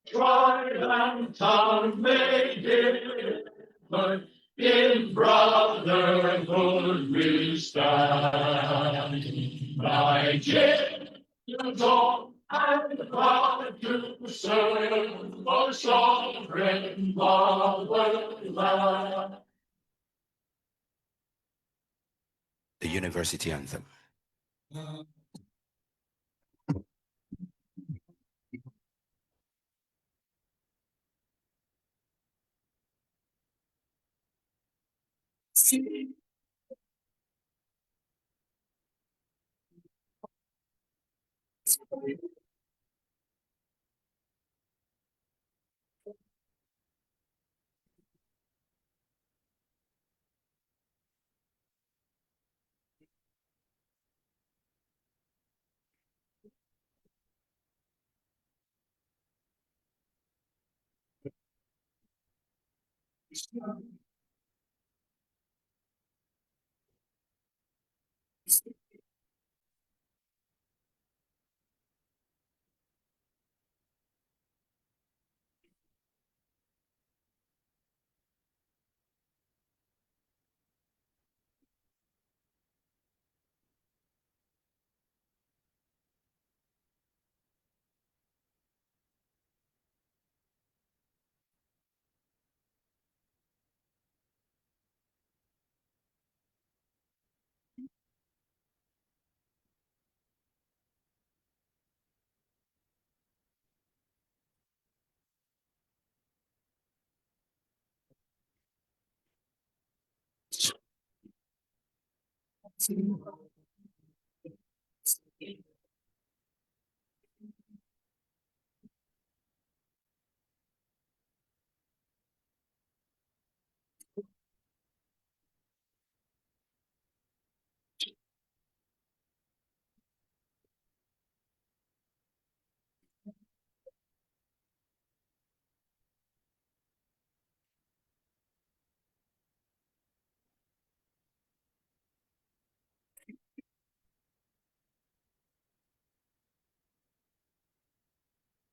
Triumph made it, but in brotherhood we stand. My gentle and proud to serve our sovereign motherland. The University Anthem.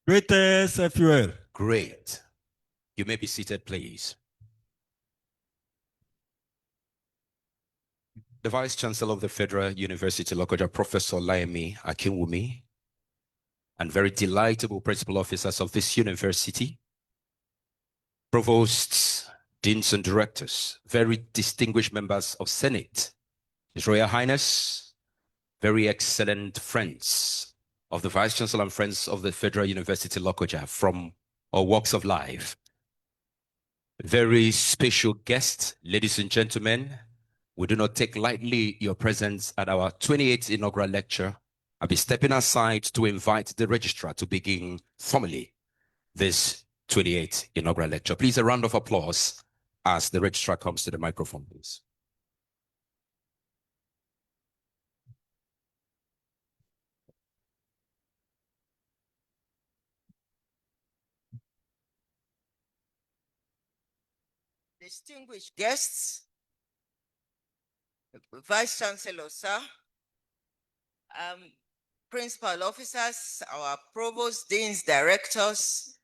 Greatest FUL. Great. You may be seated, please. The Vice Chancellor of the Federal University, Lokoja, Professor Laemi Akinwumi, and very delightful principal officers of this university, provosts, deans and directors, very distinguished members of Senate, His Royal Highness, very excellent friends of the Vice Chancellor and friends of the Federal University, Lokoja, from all walks of life, very special guests, ladies and gentlemen. We do not take lightly your presence at our 28th inaugural lecture. I'll be stepping aside to invite the registrar to begin formally this 28th inaugural lecture. Please, a round of applause as the registrar comes to the microphone, please. Distinguished guests, Vice Chancellor, sir, principal officers, our provost, deans, directors,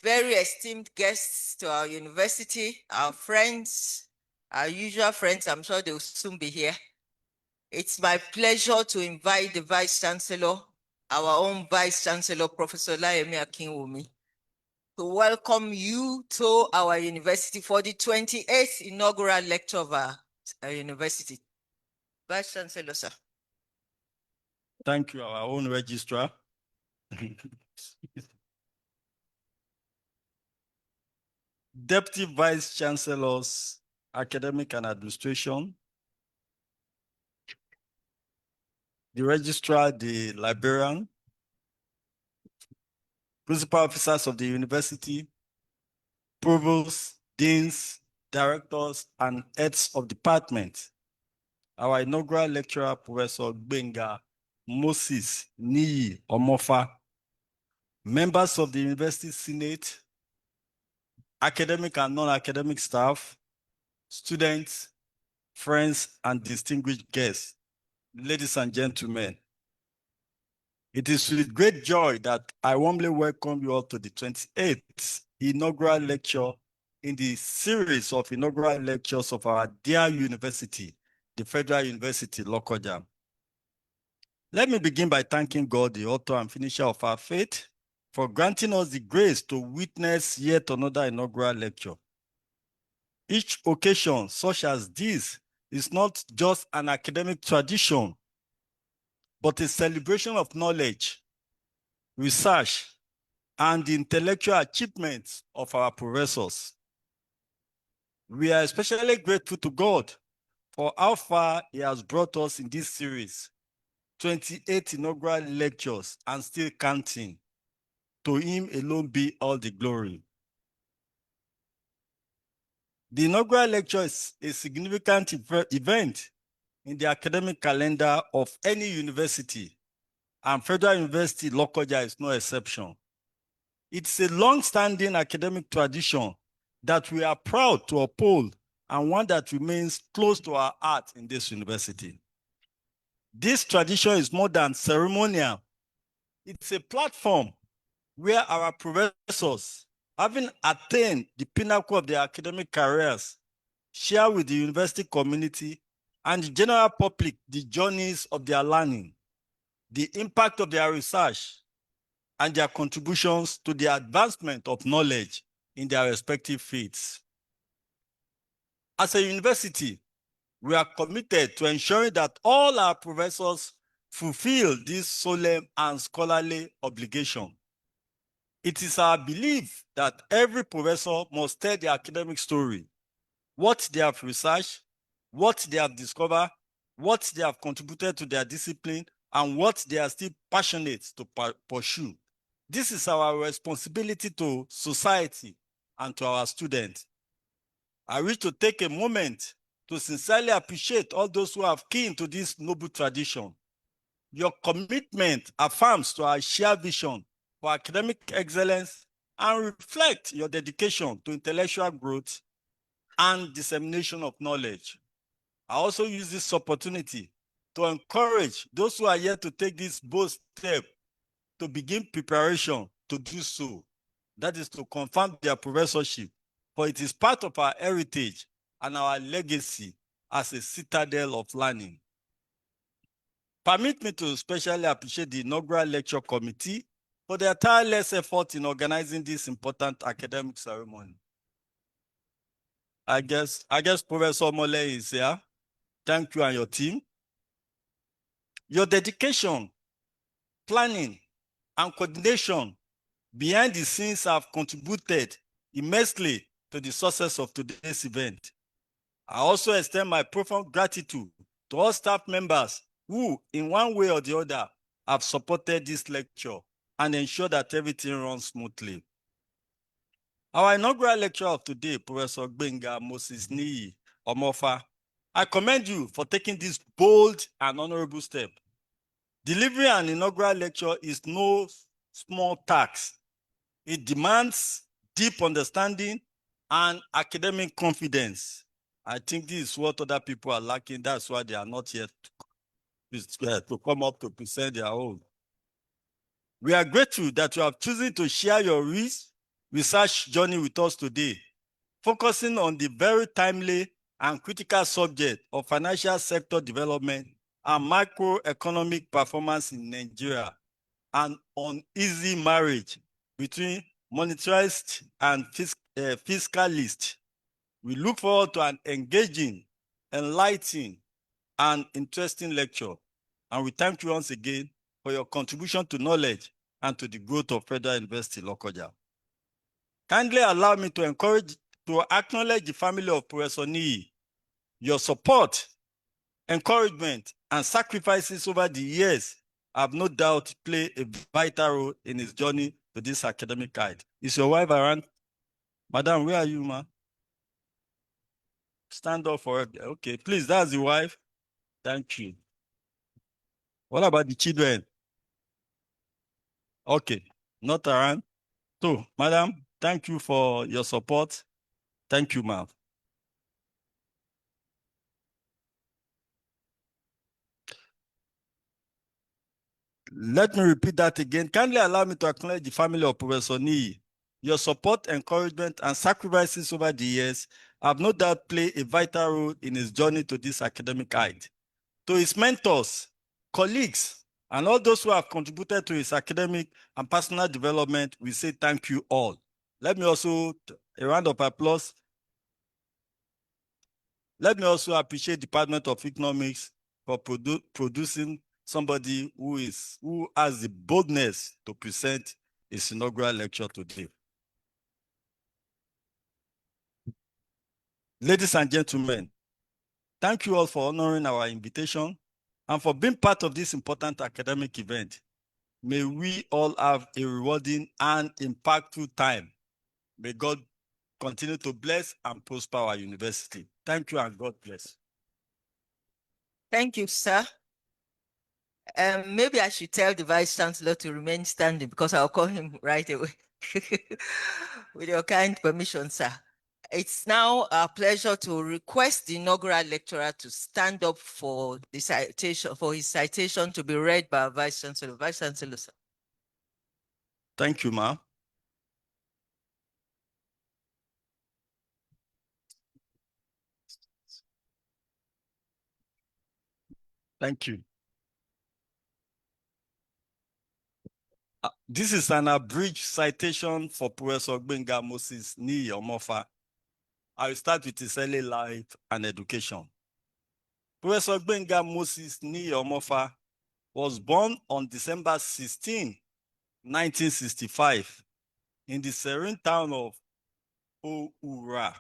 very esteemed guests to our university, our friends, our usual friends, I'm sure they will soon be here. It's my pleasure to invite the Vice Chancellor, our own Vice Chancellor, Professor Laemi Akinwumi, to welcome you to our university for the 28th inaugural lecture of our university. Vice Chancellor, sir. Thank you, our own registrar. Deputy Vice Chancellors, Academic and Administration, the registrar, the librarian, principal officers of the university, provosts, deans, directors, and heads of department. Our inaugural lecturer, Professor Gbenga, Moses, Niyi Omofa, members of the University Senate, academic and non-academic staff, students, friends, and distinguished guests, ladies and gentlemen. It is with great joy that I warmly welcome you all to the 28th inaugural lecture in the series of inaugural lectures of our dear university, the Federal University, Lokoja. Let me begin by thanking God, the author and finisher of our faith, for granting us the grace to witness yet another inaugural lecture. Each occasion such as this is not just an academic tradition, but a celebration of knowledge, research, and the intellectual achievements of our professors. We are especially grateful to God for how far He has brought us in this series, 28 inaugural lectures and still counting. To Him alone be all the glory. The inaugural lecture is a significant event in the academic calendar of any university, and Federal University Lokoja is no exception. It's a long-standing academic tradition that we are proud to uphold and one that remains close to our heart in this university. This tradition is more than ceremonial. It's a platform where our professors, having attained the pinnacle of their academic careers, share with the university community and the general public the journeys of their learning, the impact of their research, and their contributions to the advancement of knowledge in their respective fields. As a university, we are committed to ensuring that all our professors fulfill this solemn and scholarly obligation. It is our belief that every professor must tell their academic story, what they have researched, what they have discovered, what they have contributed to their discipline, and what they are still passionate to pursue. This is our responsibility to society and to our students. I wish to take a moment to sincerely appreciate all those who have keen to this noble tradition. Your commitment affirms to our shared vision for academic excellence and reflect your dedication to intellectual growth and dissemination of knowledge. I also use this opportunity to encourage those who are yet to take this bold step to begin preparation to do so. That is to confirm their professorship, for it is part of our heritage and our legacy as a citadel of learning. Permit me to especially appreciate the inaugural lecture committee for their tireless effort in organizing this important academic ceremony. I guess Professor Mole is here. Thank you and your team. Your dedication, planning, and coordination behind the scenes have contributed immensely to the success of today's event. I also extend my profound gratitude to all staff members who, in one way or the other, have supported this lecture and ensured that everything runs smoothly. Our inaugural lecturer of today, Professor Gbenga Moses Niyi Omofa, I commend you for taking this bold and honorable step. Delivering an inaugural lecture is no small task. It demands deep understanding and academic confidence. I think this is what other people are lacking. That's why they are not yet to come up to present their own. We are grateful that you have chosen to share your research journey with us today, focusing on the very timely and critical subject of financial sector development and macroeconomic performance in Nigeria, and on easy marriage between monetarists and fiscalists. We look forward to an engaging, enlightening, and interesting lecture. And we thank you once again for your contribution to knowledge and to the growth of Federal University Lokoja. Kindly allow me to acknowledge the family of Professor Niyi. Your support, encouragement, and sacrifices over the years have no doubt played a vital role in his journey to this academic height. Is your wife around? Madam, where are you, ma? Stand up for it. Okay, please, that's the wife. Thank you. What about the children? Okay, not around. So, madam, thank you for your support. Thank you, ma'am. Let me repeat that again. Kindly allow me to acknowledge the family of Professor Niyi. Your support, encouragement, and sacrifices over the years have no doubt played a vital role in his journey to this academic height. To his mentors, colleagues, and all those who have contributed to his academic and personal development, we say thank you all. Let me also, a round of applause. Let me also appreciate the Department of Economics for producing somebody who has the boldness to present his inaugural lecture today. Ladies and gentlemen, thank you all for honoring our invitation and for being part of this important academic event. May we all have a rewarding and impactful time. May God continue to bless and prosper our university. Thank you and God bless. Thank you, sir. Maybe I should tell the Vice Chancellor to remain standing because I'll call him right away. With your kind permission, sir. It's now our pleasure to request the inaugural lecturer to stand up for the citation, for his citation to be read by our Vice Chancellor. Vice Chancellor, sir. Thank you, ma'am. Thank you. This is an abridged citation for Professor Gbenga Moses Niyi Omofa. I will start with his early life and education. Professor Gbenga Moses Niyi Omofa was born on December 16, 1965, in the serene town of Oura,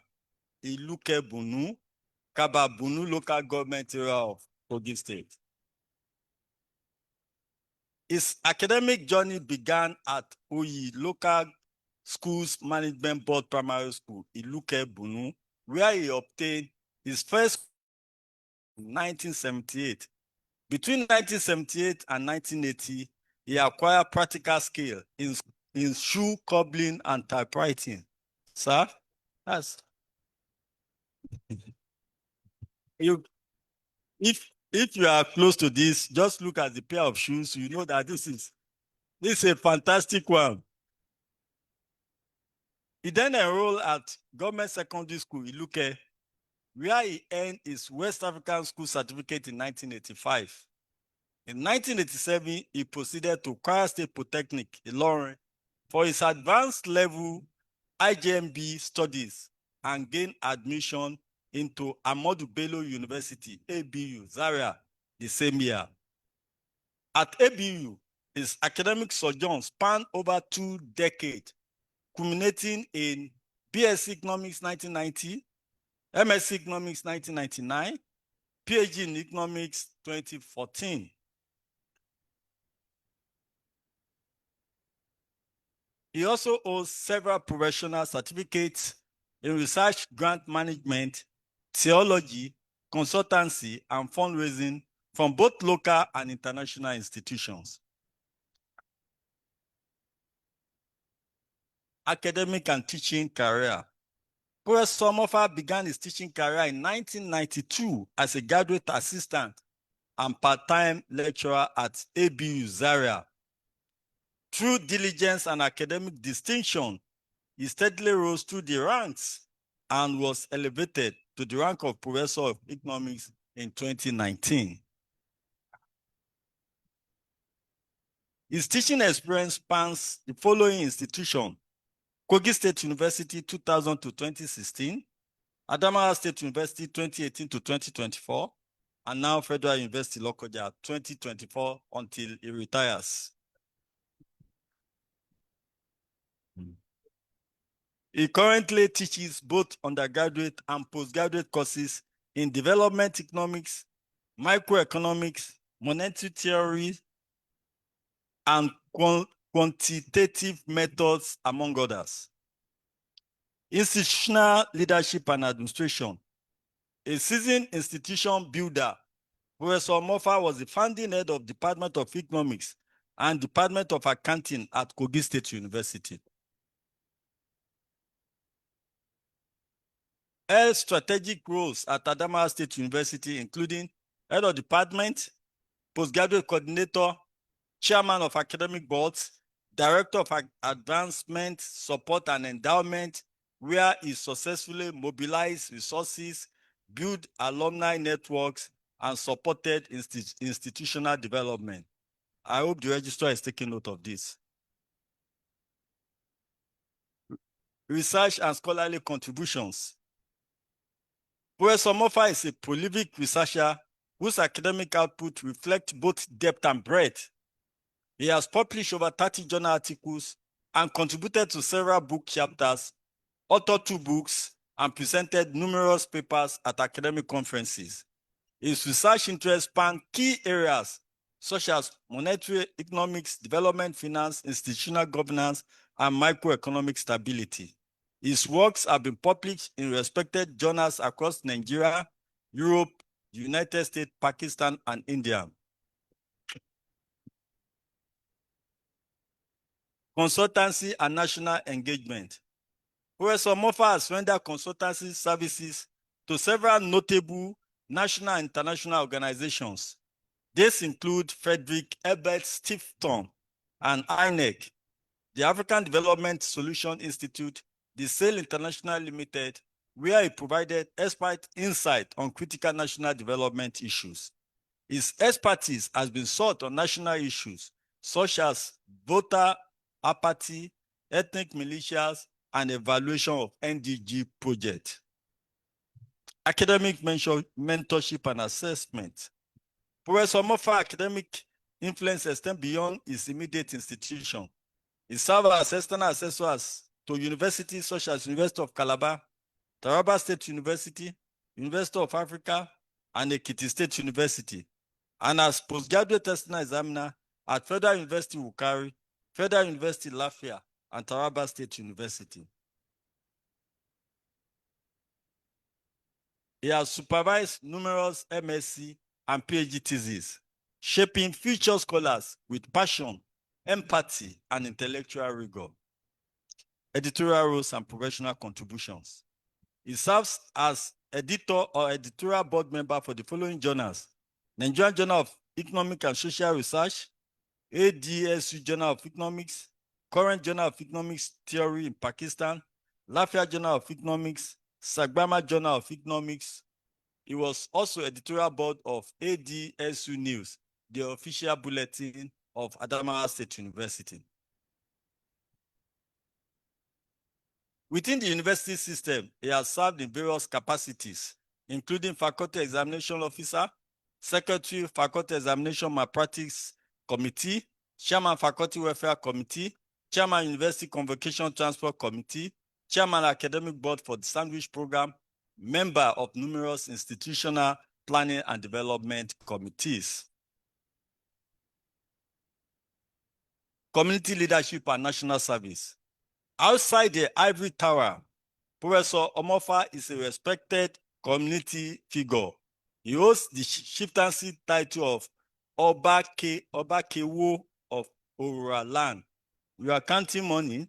Ilukebunu, Kababunu local government area of Kogi State. His academic journey began at Oyi Local Schools Management Board Primary School, Ilukebunu, where he obtained his first in 1978. Between 1978 and 1980, he acquired practical skill in shoe cobbling and typewriting. Sir, that's if you are close to this, just look at the pair of shoes. You know that this is a fantastic one. He then enrolled at Government Secondary School Iluke, where he earned his West African School Certificate in 1985. In 1987, he proceeded to Kwara State Polytechnic, Ilorin, for his advanced level IJMB studies and gained admission into Ahmadu Bello University, ABU, Zaria, the same year. At ABU, his academic sojourn spanned over 2 decades, culminating in BSc Economics 1990, MSc Economics 1999, PhD in Economics 2014. He also holds several professional certificates in research, grant management, theology, consultancy, and fundraising from both local and international institutions. Academic and teaching career. Professor Omofa began his teaching career in 1992 as a graduate assistant and part-time lecturer at ABU Zaria. Through diligence and academic distinction, he steadily rose through the ranks and was elevated to the rank of Professor of Economics in 2019. His teaching experience spans the following institutions: Kogi State University 2000 to 2016, Adamawa State University 2018 to 2024, and now Federal University Lokoja 2024 until he retires. He currently teaches both undergraduate and postgraduate courses in development economics, microeconomics, monetary theory, and quantitative methods, among others. Institutional leadership and administration. A seasoned institution builder, Professor Omofa was the founding head of Department of Economics and Department of Accounting at Kogi State University. Held strategic roles at Adamawa State University, including head of department, postgraduate coordinator, chairman of academic boards, director of advancement, support, and endowment, where he successfully mobilized resources, built alumni networks, and supported institutional development. I hope the registrar is taking note of this. Research and scholarly contributions. Professor Omofa is a prolific researcher whose academic output reflects both depth and breadth. He has published over 30 journal articles and contributed to several book chapters, authored 2 books, and presented numerous papers at academic conferences. His research interests span key areas such as monetary economics, development finance, institutional governance, and microeconomic stability. His works have been published in respected journals across Nigeria, Europe, United States, Pakistan, and India. Consultancy and national engagement. Professor Omofa has rendered consultancy services to several notable national and international organizations. These include Frederick Ebert Stiftung and INEC, the African Development Solution Institute, the SAIL International Limited, where he provided expert insight on critical national development issues. His expertise has been sought on national issues such as voter apathy, ethnic militias, and evaluation of NDG projects. Academic mentorship and assessment. Professor Omofa academic influence extends beyond his immediate institution. He served as external assessors to universities such as University of Calabar, Taraba State University, University of Africa, and Ekiti State University, and as postgraduate external examiner at Federal University Wukari, Federal University Lafia, and Taraba State University. He has supervised numerous MSc and PhD theses, shaping future scholars with passion, empathy, and intellectual rigor. Editorial roles and professional contributions. He serves as editor or editorial board member for the following journals: Nigerian Journal of Economic and Social Research, ADSU Journal of Economics, Current Journal of Economics Theory in Pakistan, Lafia Journal of Economics, Sagbama Journal of Economics. He was also editorial board of ADSU News, the official bulletin of Adamawa State University. Within the university system, he has served in various capacities, including Faculty Examination Officer, Secretary, Faculty Examination Malpractice Committee, Chairman, Faculty Welfare Committee, Chairman, University Convocation Transport Committee, Chairman, Academic Board for the Sandwich Program, member of numerous institutional planning and development committees. Community leadership and national service. Outside the ivory tower, Professor Omofa is a respected community figure. He holds the chieftaincy title of Obakewo of Orura land. You are counting money.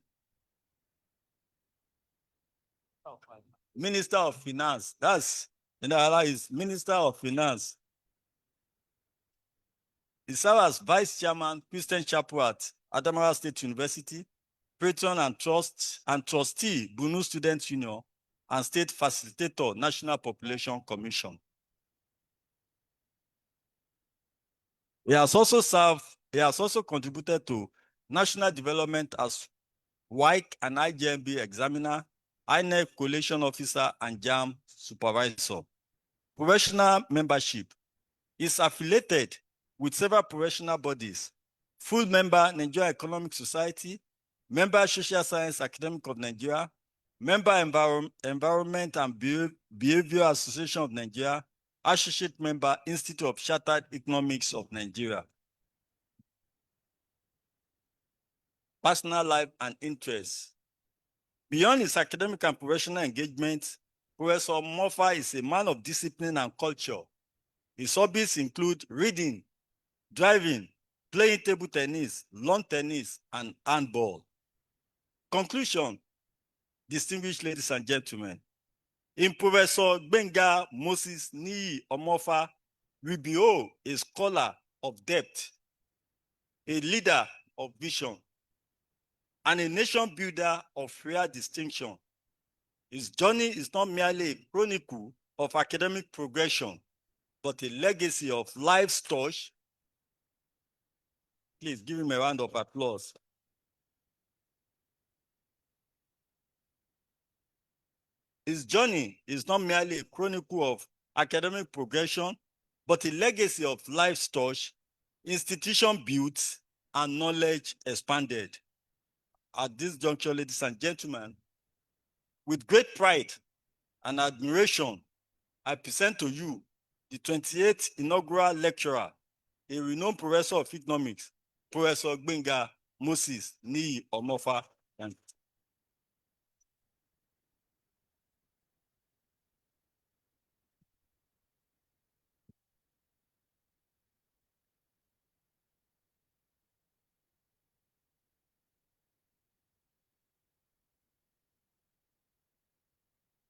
Minister of Finance. That's is Minister of Finance. He served as Vice Chairman, Christian Chapel at Adamawa State University, patron and trustee, Bunu Student Union, and state facilitator, National Population Commission. He has also contributed to national development as WIC and IJMB examiner, INEC collation officer, and JAM supervisor. Professional membership is affiliated with several professional bodies: full member, Nigeria Economic Society, member, Social Science Academic of Nigeria, member, Environment and Behavior Association of Nigeria, associate member, Institute of Chartered Economics of Nigeria. Personal life and interests. Beyond his academic and professional engagement, Professor Omofa is a man of discipline and culture. His hobbies include reading, driving, playing table tennis, lawn tennis, and handball. Conclusion, distinguished ladies and gentlemen, in Professor Gbenga Moses Niyi Omofa, we behold a scholar of depth, a leader of vision, and a nation builder of rare distinction. His journey is not merely a chronicle of academic progression, but a legacy of life's touch. Please give him a round of applause. His journey is not merely a chronicle of academic progression, but a legacy of life's touch, institution built, and knowledge expanded. At this juncture, ladies and gentlemen, with great pride and admiration, I present to you the 28th inaugural lecturer, a renowned professor of economics, Professor Gbenga Moses Niyi Omofa.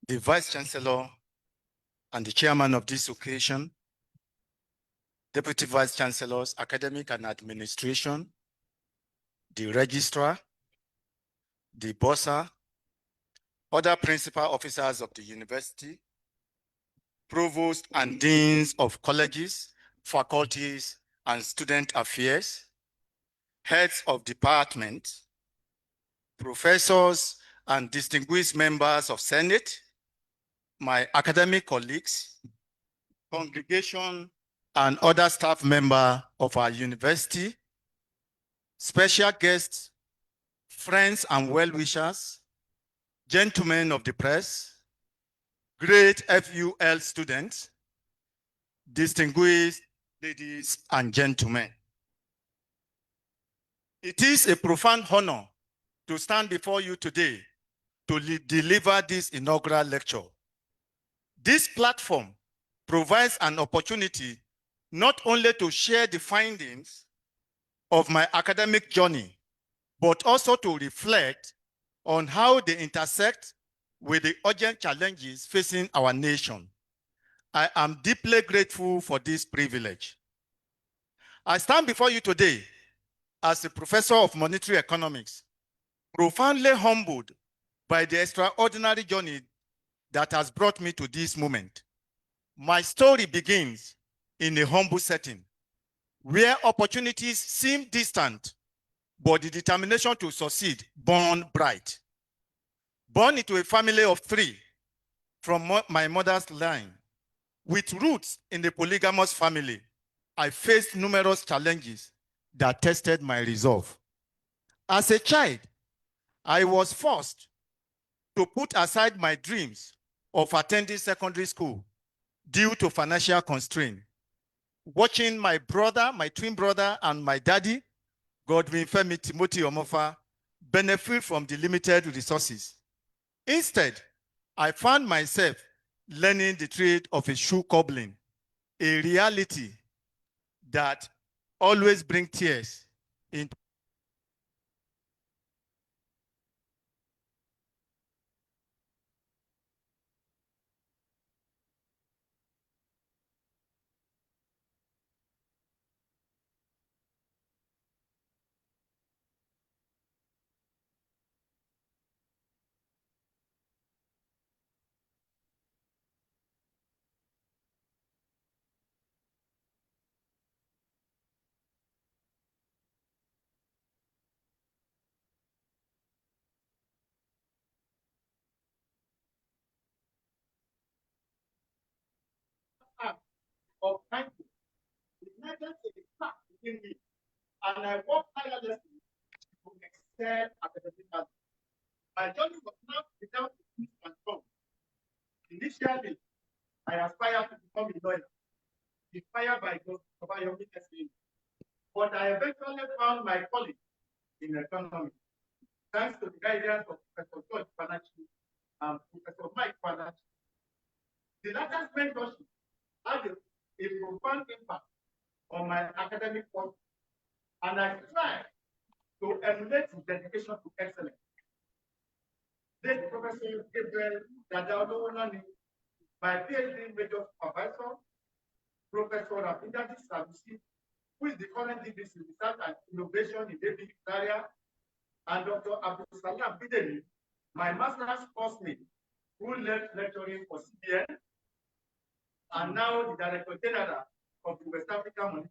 The Vice Chancellor and the Chairman of this occasion, Deputy Vice Chancellors, Academic and Administration, the Registrar, the Bursar, other principal officers of the university, provost and deans of colleges, faculties, and student affairs, heads of department, professors and distinguished members of Senate, my academic colleagues, congregation, and other staff members of our university, special guests, friends and well-wishers, gentlemen of the press, great FUL students, distinguished ladies and gentlemen. It is a profound honor to stand before you today to deliver this inaugural lecture. This platform provides an opportunity not only to share the findings of my academic journey, but also to reflect on how they intersect with the urgent challenges facing our nation. I am deeply grateful for this privilege. I stand before you today as a professor of monetary economics, profoundly humbled by the extraordinary journey that has brought me to this moment. My story begins in a humble setting where opportunities seem distant, but the determination to succeed born bright. Born into a family of 3 from my mother's line, with roots in a polygamous family, I faced numerous challenges that tested my resolve. As a child, I was forced to put aside my dreams of attending secondary school due to financial constraint. Watching my brother, my twin brother, and my daddy, Godwin Femi Timothy Omofa, benefit from the limited resources. Instead, I found myself learning the trade of a shoe cobbling, a reality that always brings tears into of kindness. Ignited a spark within me, and I worked tirelessly to excel academically. My journey was not without twists and turns. Initially, I aspired to become a lawyer, inspired by Yomi Testing, but I eventually found my calling in economics, thanks to the guidance of Professor George Panachi and Professor Mike Panachi. The latter's mentorship had a profound impact on my academic work, and I strive to emulate his dedication to excellence. This Professor Gabriel Dadaolowolani, my PhD major supervisor, Professor Abinadi Sanusi, who is the current DVC Research and Innovation in David area, and Dr. Abdul Salam Bidemi, my master's coursemate, who left lecturing for CBN, and now the Director General of the West African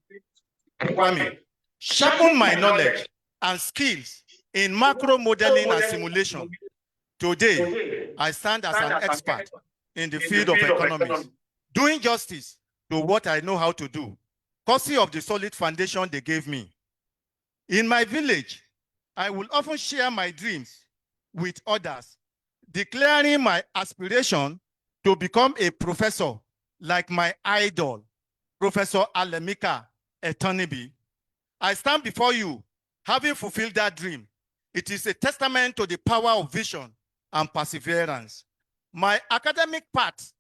Monetary. Sharpen my knowledge and skills in macro modeling and simulation. Today, I stand as an expert in the field of economics, doing justice to what I know how to do, courtesy of the solid foundation they gave me. In my village, I will often share my dreams with others, declaring my aspiration to become a professor like my idol, Professor Alemika Etonibi. I stand before you, having fulfilled that dream. It is a testament to the power of vision and perseverance. My academic path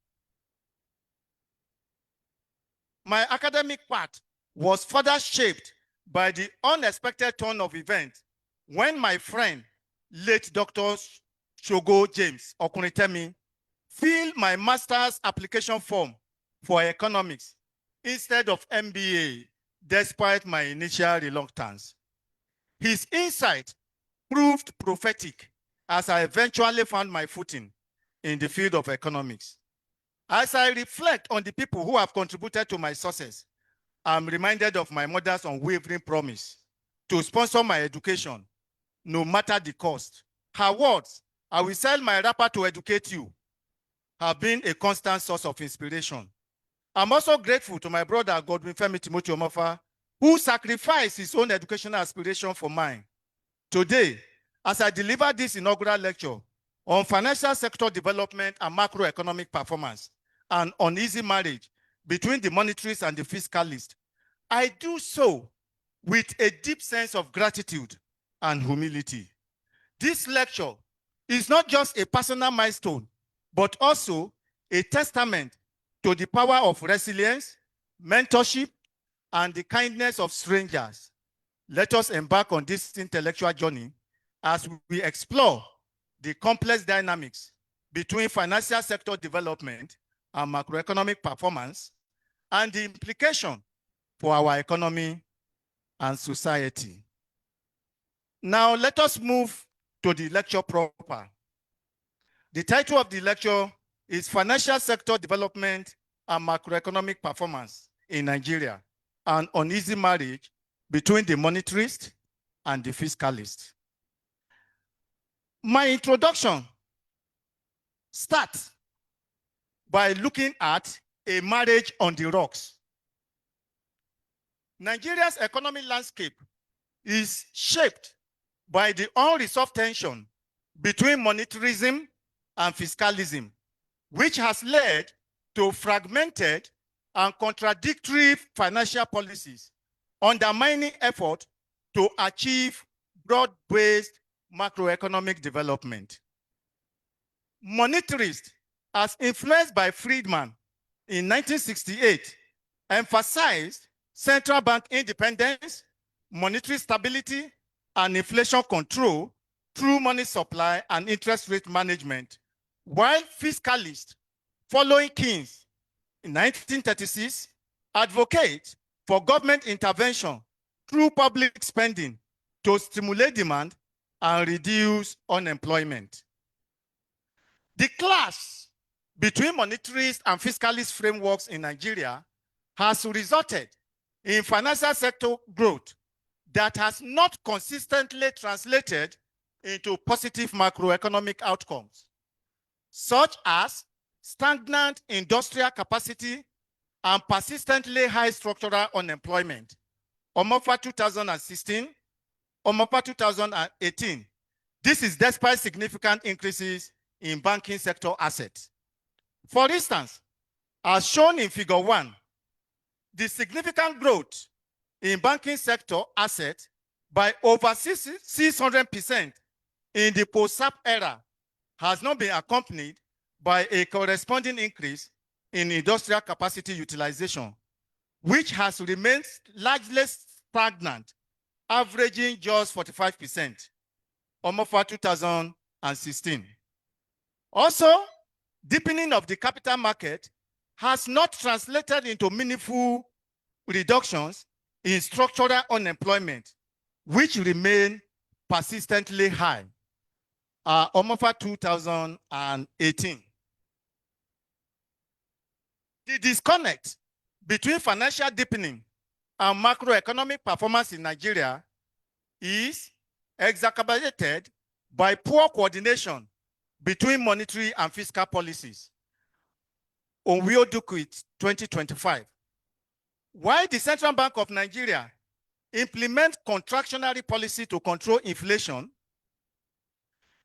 was further shaped by the unexpected turn of events when my friend, late Dr. Shogo James Okunitemi, filled my master's application form for economics instead of MBA, despite my initial reluctance. His insight proved prophetic as I eventually found my footing in the field of economics. As I reflect on the people who have contributed to my success, I'm reminded of my mother's unwavering promise to sponsor my education, no matter the cost. Her words, "I will sell my wrapper to educate you," have been a constant source of inspiration. I'm also grateful to my brother, Godwin Femi Timothy Omofa, who sacrificed his own educational aspiration for mine. Today, as I deliver this inaugural lecture on financial sector development and macroeconomic performance and uneasy marriage between the monetarists and the fiscalists, I do so with a deep sense of gratitude and humility. This lecture is not just a personal milestone, but also a testament to the power of resilience, mentorship, and the kindness of strangers. Let us embark on this intellectual journey as we explore the complex dynamics between financial sector development and macroeconomic performance and the implication for our economy and society. Now, let us move to the lecture proper. The title of the lecture is Financial Sector Development and Macroeconomic Performance in Nigeria, an uneasy marriage between the monetarists and the fiscalists. My introduction starts by looking at a marriage on the rocks. Nigeria's economic landscape is shaped by the unresolved tension between monetarism and fiscalism, which has led to fragmented and contradictory financial policies, undermining effort to achieve broad-based macroeconomic development. Monetarists, as influenced by Friedman in 1968, emphasized central bank independence, monetary stability, and inflation control through money supply and interest rate management, while fiscalists, following Keynes in 1936, advocate for government intervention through public spending to stimulate demand and reduce unemployment. The clash between monetarist and fiscalist frameworks in Nigeria has resulted in financial sector growth that has not consistently translated into positive macroeconomic outcomes, such as stagnant industrial capacity and persistently high structural unemployment. Omofa 2016, Omofa 2018. This is despite significant increases in banking sector assets. For instance, as shown in Figure 1, the significant growth in banking sector assets by over 600% in the post-SAP era has not been accompanied by a corresponding increase in industrial capacity utilization, which has remained largely stagnant, averaging just 45%, Omofa 2016. Also, deepening of the capital market has not translated into meaningful reductions in structural unemployment, which remain persistently high. Omofa 2018. The disconnect between financial deepening and macroeconomic performance in Nigeria is exacerbated by poor coordination between monetary and fiscal policies. Onwiodukwit 2025. While the Central Bank of Nigeria implements contractionary policy to control inflation,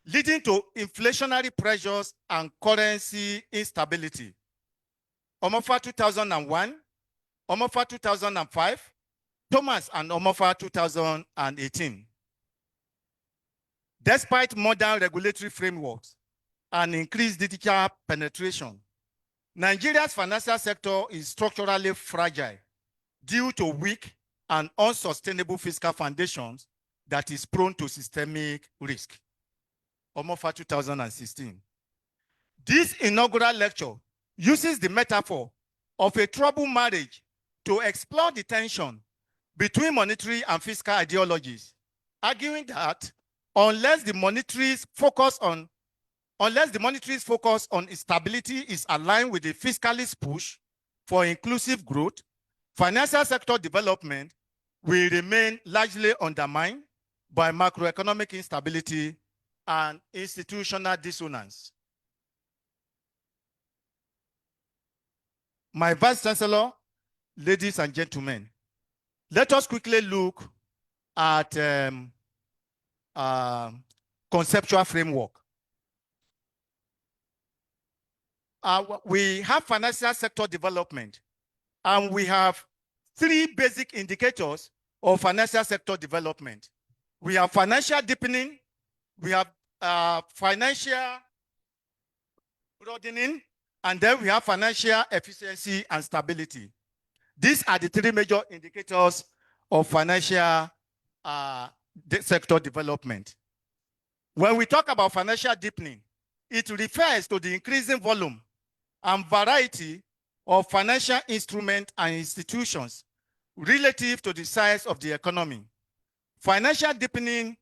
leading to inflationary pressures and currency instability. Omofa 2001, Omofa 2005, Thomas and Omofa 2018. Despite modern regulatory frameworks and increased digital penetration, Nigeria's financial sector is structurally fragile due to weak and unsustainable fiscal foundations that is prone to systemic risk. Omofa 2016. This inaugural lecture uses the metaphor of a troubled marriage to explore the tension between monetary and fiscal ideologies, arguing that unless the monetary's focus on stability is aligned with the fiscalist push for inclusive growth, financial sector development will remain largely undermined by macroeconomic instability and institutional dissonance. My Vice Chancellor, ladies and gentlemen, let us quickly look at conceptual framework. We have financial sector development, and we have three basic indicators of financial sector development. We have financial deepening, we have financial broadening, and then we have financial efficiency and stability. These are the three major indicators of financial sector development. When we talk about financial deepening, it refers to the increasing volume and variety of financial instruments and institutions relative to the size of the economy. Financial deepening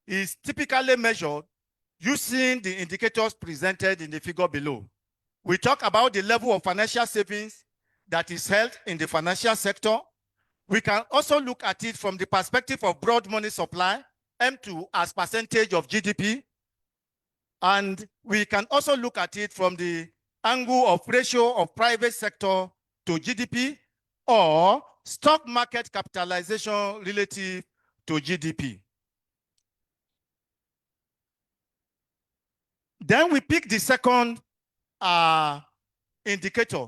is typically measured using the indicators presented in the figure below. We talk about the level of financial savings that is held in the financial sector. We can also look at it from the perspective of broad money supply, M2 as percentage of GDP. And we can also look at it from the angle of ratio of private sector to GDP or stock market capitalization relative to GDP. Then we pick the second indicator.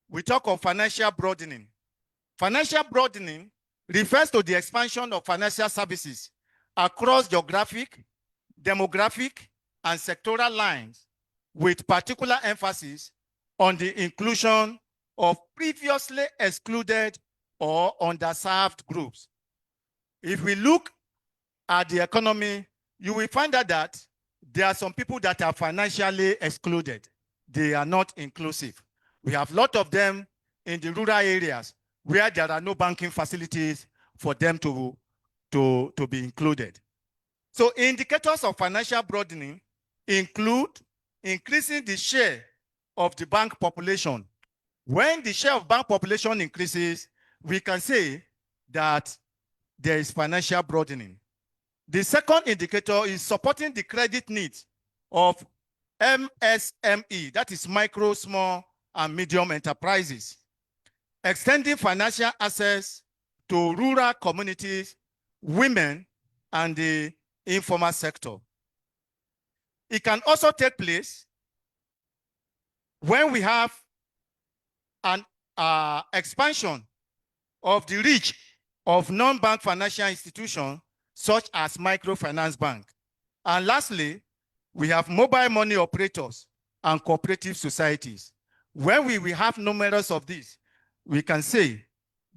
We talk of financial broadening. Financial broadening refers to the expansion of financial services across geographic, demographic, and sectoral lines, with particular emphasis on the inclusion of previously excluded or underserved groups. If we look at the economy, you will find out that there are some people that are financially excluded. They are not inclusive. We have a lot of them in the rural areas where there are no banking facilities for them to be included. So indicators of financial broadening include increasing the share of the bank population. When the share of bank population increases, we can say that there is financial broadening. The second indicator is supporting the credit needs of MSME, that is micro, small, and medium enterprises, extending financial access to rural communities, women, and the informal sector. It can also take place when we have an expansion of the reach of non-bank financial institutions such as microfinance bank. And lastly, we have mobile money operators and cooperative societies. When we have numerous of these, we can say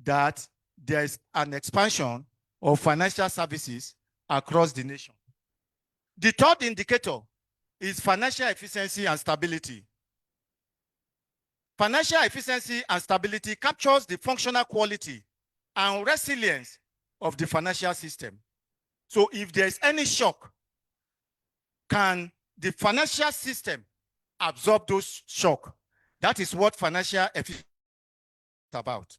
that there is an expansion of financial services across the nation. The third indicator is financial efficiency and stability. Financial efficiency and stability captures the functional quality and resilience of the financial system. So if there's any shock, can the financial system absorb those shocks? That is what financial efficiency is about.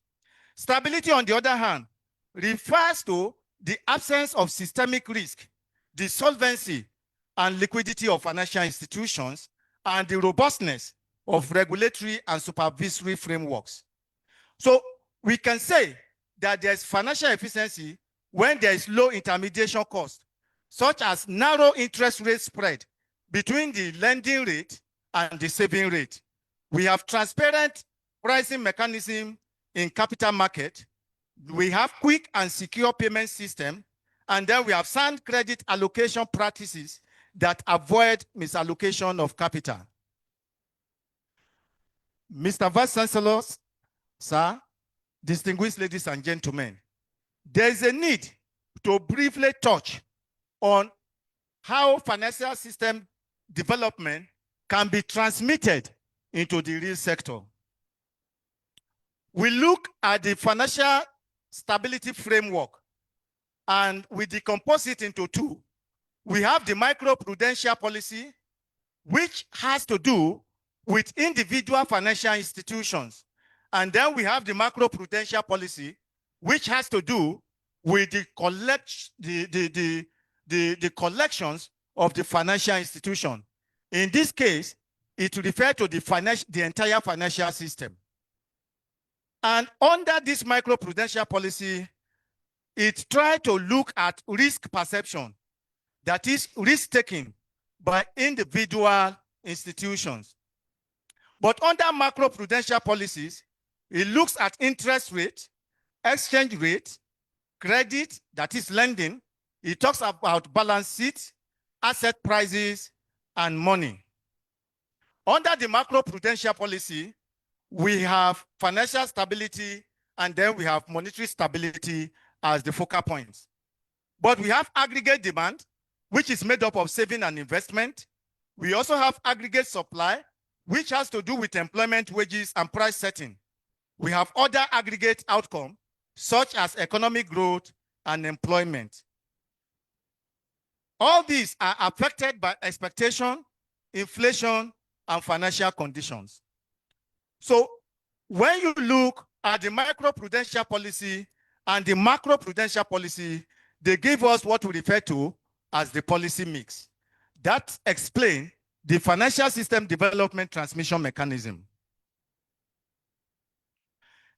Stability, on the other hand, refers to the absence of systemic risk, the solvency and liquidity of financial institutions, and the robustness of regulatory and supervisory frameworks. So we can say that there's financial efficiency when there is low intermediation cost, such as narrow interest rate spread between the lending rate and the saving rate. We have transparent pricing mechanism in capital market. We have quick and secure payment system, and then we have sound credit allocation practices that avoid misallocation of capital. Mr. Vice Chancellor, sir, distinguished ladies and gentlemen, there is a need to briefly touch on how financial system development can be transmitted into the real sector. We look at the financial stability framework and we decompose it into two. We have the microprudential policy, which has to do with individual financial institutions. And then we have the macroprudential policy, which has to do with the collections of the financial institution. In this case, it refers to the entire financial system. And under this microprudential policy, it tries to look at risk perception, that is risk-taking by individual institutions. But under macroprudential policies, it looks at interest rate, exchange rate, credit, that is lending. It talks about balance sheet, asset prices, and money. Under the macroprudential policy, we have financial stability, and then we have monetary stability as the focal points. But we have aggregate demand, which is made up of saving and investment. We also have aggregate supply, which has to do with employment, wages, and price setting. We have other aggregate outcomes, such as economic growth and employment. All these are affected by expectation, inflation, and financial conditions. So when you look at the microprudential policy and the macroprudential policy, they give us what we refer to as the policy mix. That explains the financial system development transmission mechanism.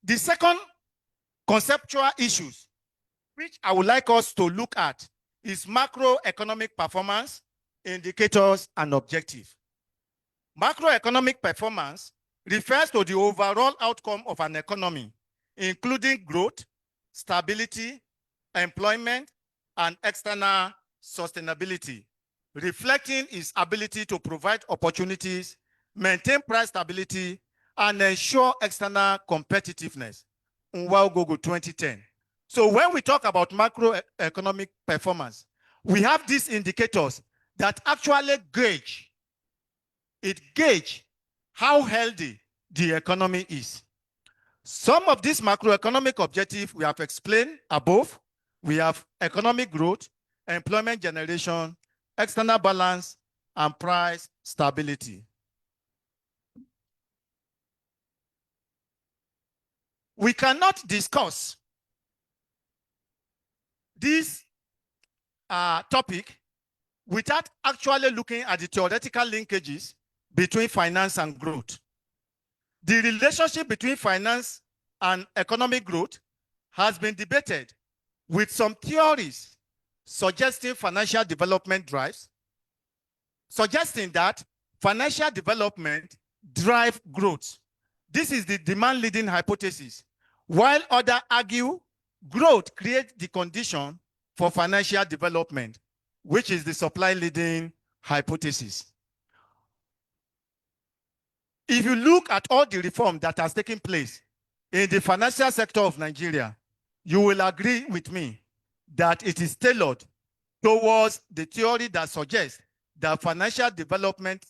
The second conceptual issues, which I would like us to look at, is macroeconomic performance, indicators, and objectives. Macroeconomic performance refers to the overall outcome of an economy, including growth, stability, employment, and external sustainability, reflecting its ability to provide opportunities, maintain price stability, and ensure external competitiveness. Google 2010. So when we talk about macroeconomic performance, we have these indicators that actually gauge how healthy the economy is. Some of these macroeconomic objectives we have explained above. We have economic growth, employment generation, external balance, and price stability. We cannot discuss this topic without actually looking at the theoretical linkages between finance and growth. The relationship between finance and economic growth has been debated, with some theories suggesting financial development drives, suggesting that financial development drives growth. This is the demand-leading hypothesis, while others argue growth creates the condition for financial development, which is the supply-leading hypothesis. If you look at all the reform that has taken place in the financial sector of Nigeria, you will agree with me that it is tailored towards the theory that suggests that financial development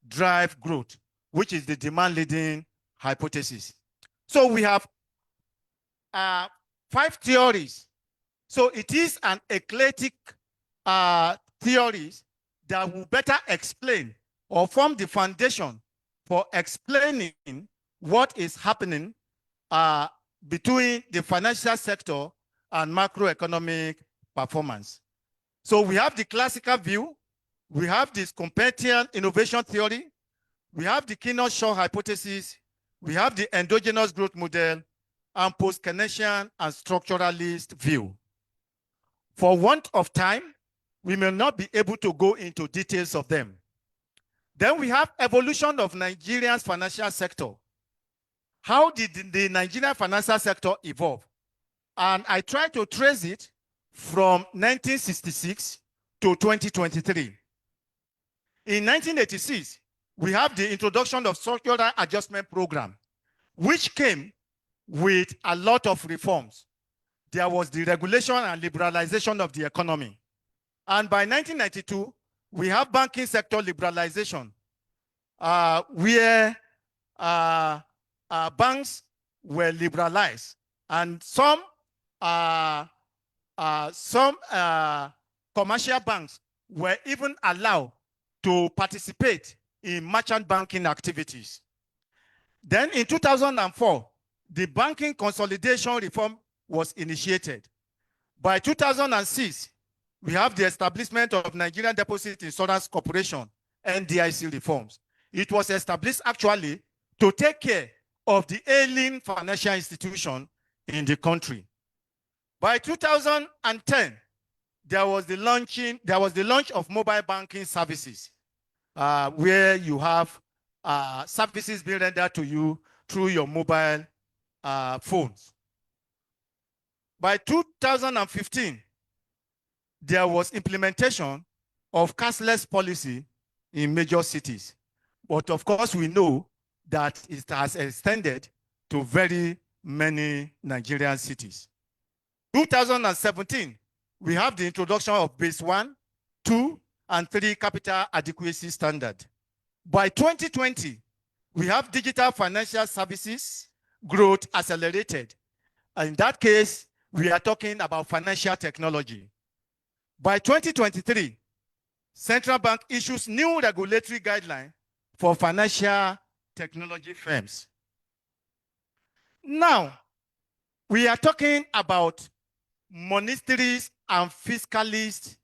drives growth, which is the demand-leading hypothesis. So we have 5 theories. So it is an eclectic theories that will better explain or form the foundation for explaining what is happening between the financial sector and macroeconomic performance. So we have the classical view, we have this Competian innovation theory, we have the Keynesian hypothesis, we have the endogenous growth model, and post-Keynesian and structuralist view. For want of time, we may not be able to go into details of them. Then we have evolution of Nigeria's financial sector. How did the Nigerian financial sector evolve? And I try to trace it from 1966 to 2023. In 1986, we have the introduction of structural adjustment program, which came with a lot of reforms. There was the regulation and liberalization of the economy. And by 1992, we have banking sector liberalization, where banks were liberalized, and some commercial banks were even allowed to participate in merchant banking activities. Then in 2004, the banking consolidation reform was initiated. By 2006, we have the establishment of Nigerian Deposit Insurance Corporation, NDIC reforms. It was established actually to take care of the ailing financial institution in the country. By 2010, there was the launch of mobile banking services, where you have services being rendered to you through your mobile phones. By 2015, there was implementation of cashless policy in major cities. But of course, we know that it has extended to very many Nigerian cities. 2017, we have the introduction of base 1, 2, and 3 capital adequacy standard. By 2020, we have digital financial services growth accelerated. In that case, we are talking about financial technology. By 2023, Central Bank issues new regulatory guidelines for financial technology firms. Now, we are talking about Monetarists and Fiscalists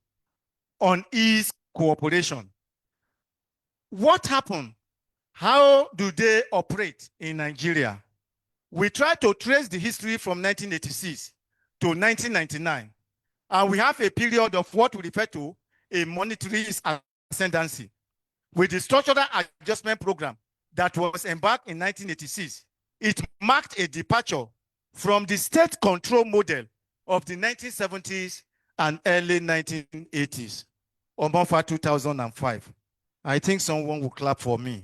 on ease cooperation. What happened? How do they operate in Nigeria? We try to trace the history from 1986 to 1999, and we have a period of what we refer to a monetarist ascendancy. With the structural adjustment program that was embarked in 1986, it marked a departure from the state control model of the 1970s and early 1980s. Omofa 2005. I think someone will clap for me.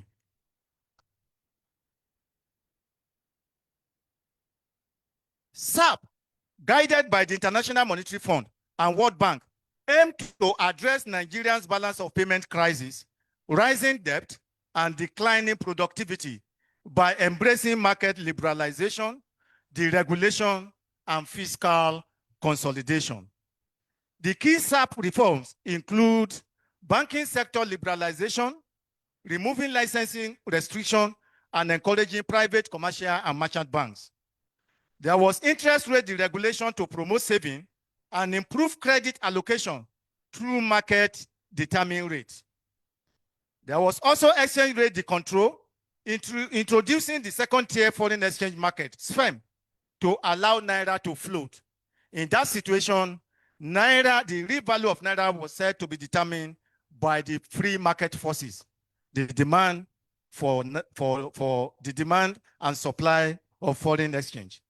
SAP, guided by the International Monetary Fund and World Bank, aimed to address Nigeria's balance of payment crisis, rising debt, and declining productivity by embracing market liberalization, deregulation, and fiscal consolidation. The key SAP reforms include banking sector liberalization, removing licensing restriction, and encouraging private, commercial, and merchant banks. There was interest rate deregulation to promote saving and improve credit allocation through market determined rates. There was also exchange rate decontrol, introducing the second-tier foreign exchange market, SFEM, to allow Naira to float. In that situation, Naira, the real value of Naira was said to be determined by the free market forces, the demand for the demand and supply of foreign exchange.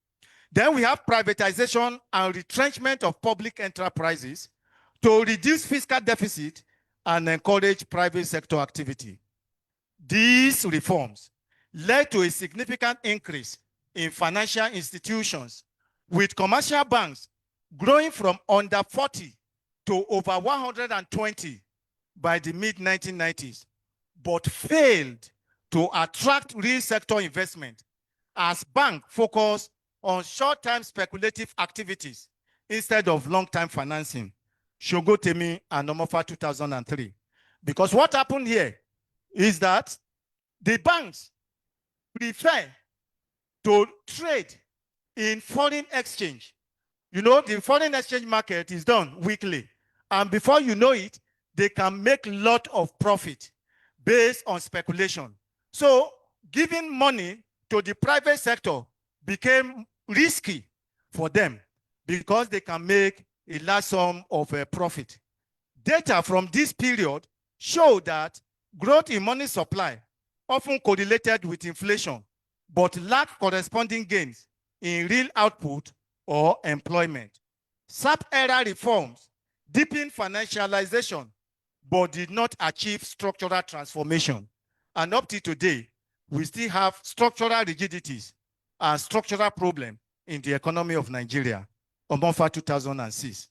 Then we have privatization and retrenchment of public enterprises to reduce fiscal deficit and encourage private sector activity. These reforms led to a significant increase in financial institutions, with commercial banks growing from under 40 to over 120 by the mid-1990s, but failed to attract real sector investment as banks focused on short-term speculative activities instead of long-term financing. Shogotemi and Omofa 2003. Because what happened here is that the banks prefer to trade in foreign exchange. You know, the foreign exchange market is done weekly. And before you know it, they can make a lot of profit based on speculation. So giving money to the private sector became risky for them because they can make a large sum of profit. Data from this period show that growth in money supply often correlated with inflation, but lacked corresponding gains in real output or employment. SAP-era reforms deepened financialization, but did not achieve structural transformation. And up to today, we still have structural rigidities and structural problems in the economy of Nigeria. Omofa 2006.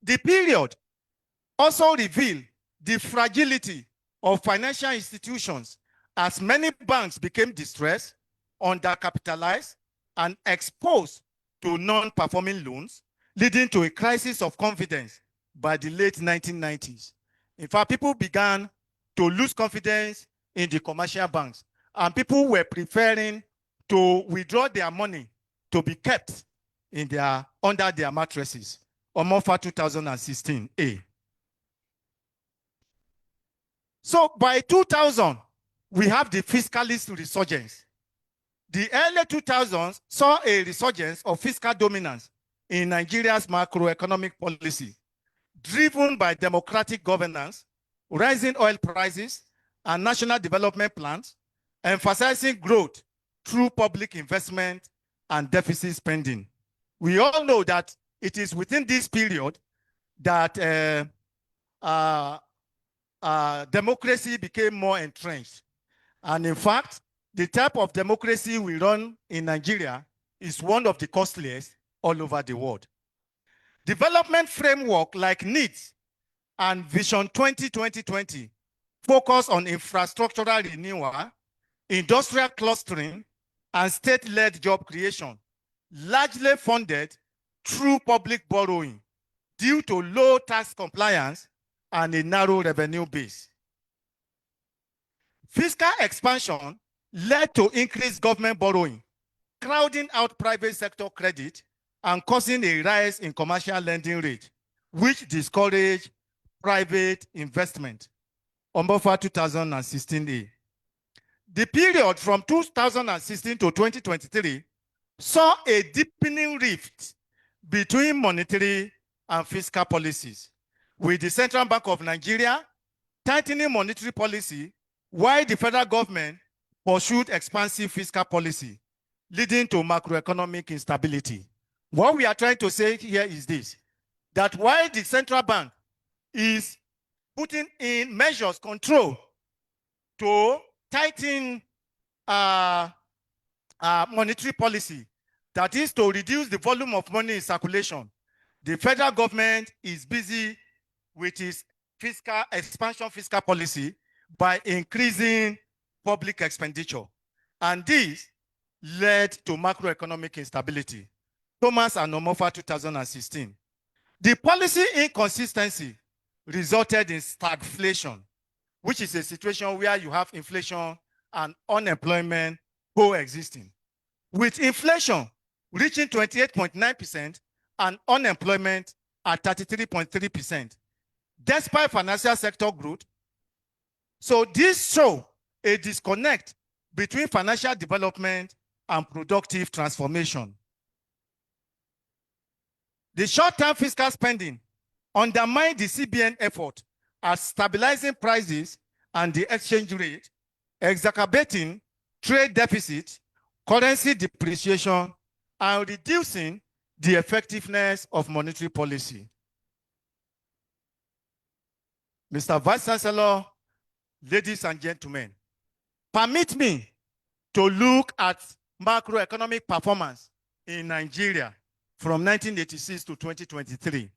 The period also revealed the fragility of financial institutions as many banks became distressed, undercapitalized, and exposed to non-performing loans, leading to a crisis of confidence by the late 1990s. In fact, people began to lose confidence in the commercial banks, and people were preferring to withdraw their money to be kept in under their mattresses. Omofa 2016A. So by 2000, we have the fiscalist resurgence. The early 2000s saw a resurgence of fiscal dominance in Nigeria's macroeconomic policy, driven by democratic governance, rising oil prices, and national development plans, emphasizing growth through public investment and deficit spending. We all know that it is within this period that democracy became more entrenched. And in fact, the type of democracy we run in Nigeria is one of the costliest all over the world. Development framework like NEET and Vision 2020 focus on infrastructural renewal, industrial clustering, and state-led job creation, largely funded through public borrowing due to low tax compliance and a narrow revenue base. Fiscal expansion led to increased government borrowing, crowding out private sector credit and causing a rise in commercial lending rate, which discouraged private investment. Omofa 2016A. The period from 2016 to 2023 saw a deepening rift between monetary and fiscal policies, with the Central Bank of Nigeria tightening monetary policy while the federal government pursued expansive fiscal policy, leading to macroeconomic instability. What we are trying to say here is this, that while the central bank is putting in measures, control, to tighten monetary policy, that is to reduce the volume of money in circulation, the federal government is busy with its expansion fiscal policy by increasing public expenditure. And this led to macroeconomic instability. Thomas and Omofa 2016. The policy inconsistency resulted in stagflation, which is a situation where you have inflation and unemployment coexisting, with inflation reaching 28.9% and unemployment at 33.3%, despite financial sector growth. So this shows a disconnect between financial development and productive transformation. The short-term fiscal spending undermined the CBN effort at stabilizing prices and the exchange rate, exacerbating trade deficit, currency depreciation, and reducing the effectiveness of monetary policy. Mr. Vice Chancellor, ladies and gentlemen, permit me to look at macroeconomic performance in Nigeria from 1986 to 2023.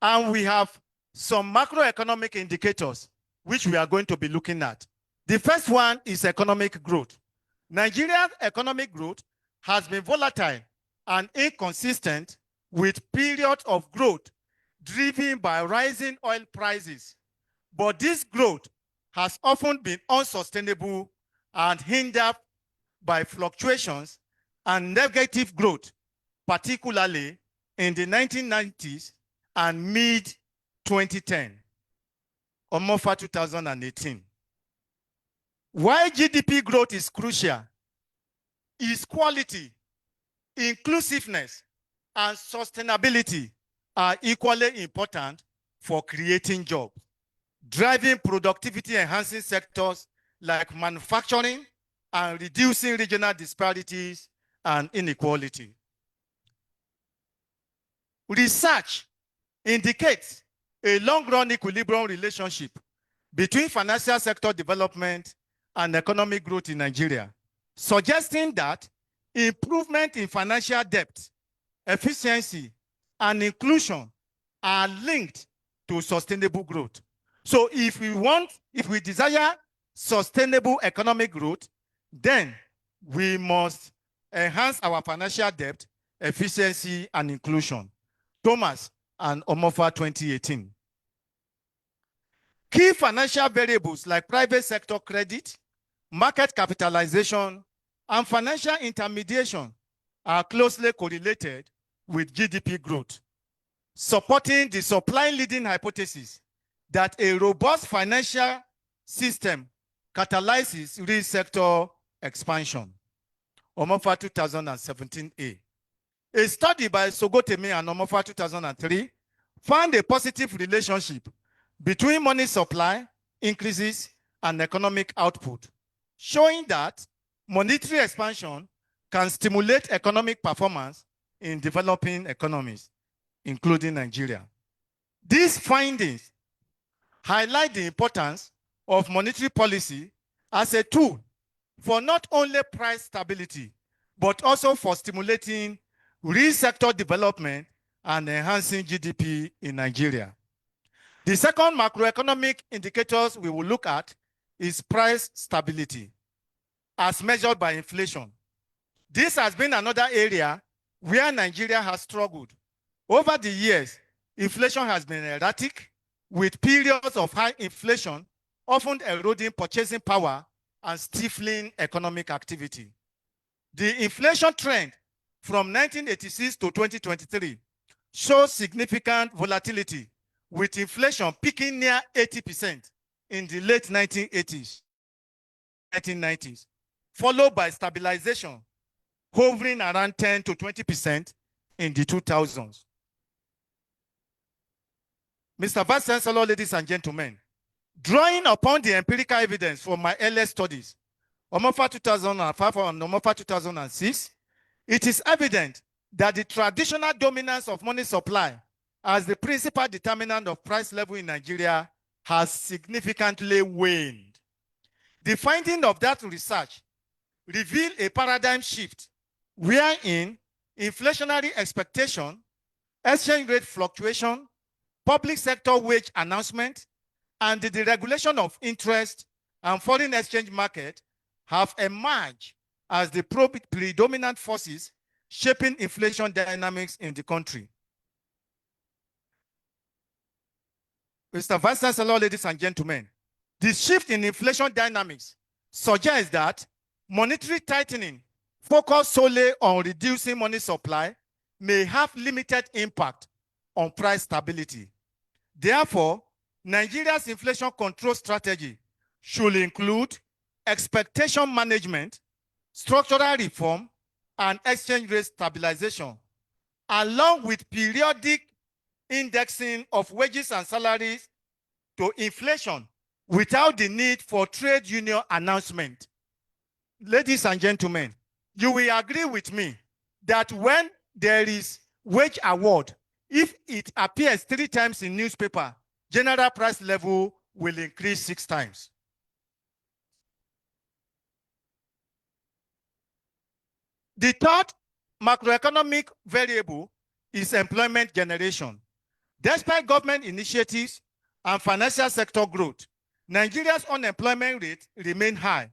And we have some macroeconomic indicators which we are going to be looking at. The first one is economic growth. Nigeria's economic growth has been volatile and inconsistent, with periods of growth driven by rising oil prices. But this growth has often been unsustainable and hindered by fluctuations and negative growth, particularly in the 1990s and mid-2010, Omofa 2018. Why GDP growth is crucial is quality, inclusiveness, and sustainability are equally important for creating jobs, driving productivity-enhancing sectors like manufacturing, and reducing regional disparities and inequality. Research indicates a long-run equilibrium relationship between financial sector development and economic growth in Nigeria, suggesting that improvement in financial depth, efficiency, and inclusion are linked to sustainable growth. So if we desire sustainable economic growth, then we must enhance our financial depth, efficiency, and inclusion. Thomas and Omofa 2018. Key financial variables like private sector credit, market capitalization, and financial intermediation are closely correlated with GDP growth, supporting the supply-leading hypothesis that a robust financial system catalyzes real sector expansion. Omofa 2017A. A study by Sogotemi and Omofa 2003 found a positive relationship between money supply increases and economic output, showing that monetary expansion can stimulate economic performance in developing economies, including Nigeria. These findings highlight the importance of monetary policy as a tool for not only price stability, but also for stimulating real sector development and enhancing GDP in Nigeria. The second macroeconomic indicators we will look at is price stability as measured by inflation. This has been another area where Nigeria has struggled. Over the years, inflation has been erratic, with periods of high inflation often eroding purchasing power and stifling economic activity. The inflation trend from 1986 to 2023 shows significant volatility, with inflation peaking near 80% in the late 1980s, 1990s, followed by stabilization, hovering around 10 to 20% in the 2000s. Mr. Vice Chancellor, ladies and gentlemen, drawing upon the empirical evidence from my earlier studies, Omofa 2005 and Omofa 2006, it is evident that the traditional dominance of money supply as the principal determinant of price level in Nigeria has significantly waned. The finding of that research revealed a paradigm shift wherein inflationary expectation, exchange rate fluctuation, public sector wage announcement, and the deregulation of interest and foreign exchange market have emerged as the predominant forces shaping inflation dynamics in the country. Mr. Vice Chancellor, ladies and gentlemen, the shift in inflation dynamics suggests that monetary tightening focused solely on reducing money supply may have limited impact on price stability. Therefore, Nigeria's inflation control strategy should include expectation management, structural reform, and exchange rate stabilization, along with periodic indexing of wages and salaries to inflation without the need for trade union announcement. Ladies and gentlemen, you will agree with me that when there is wage award, if it appears 3 times in newspaper, general price level will increase 6 times. The third macroeconomic variable is employment generation. Despite government initiatives and financial sector growth, Nigeria's unemployment rate remains high,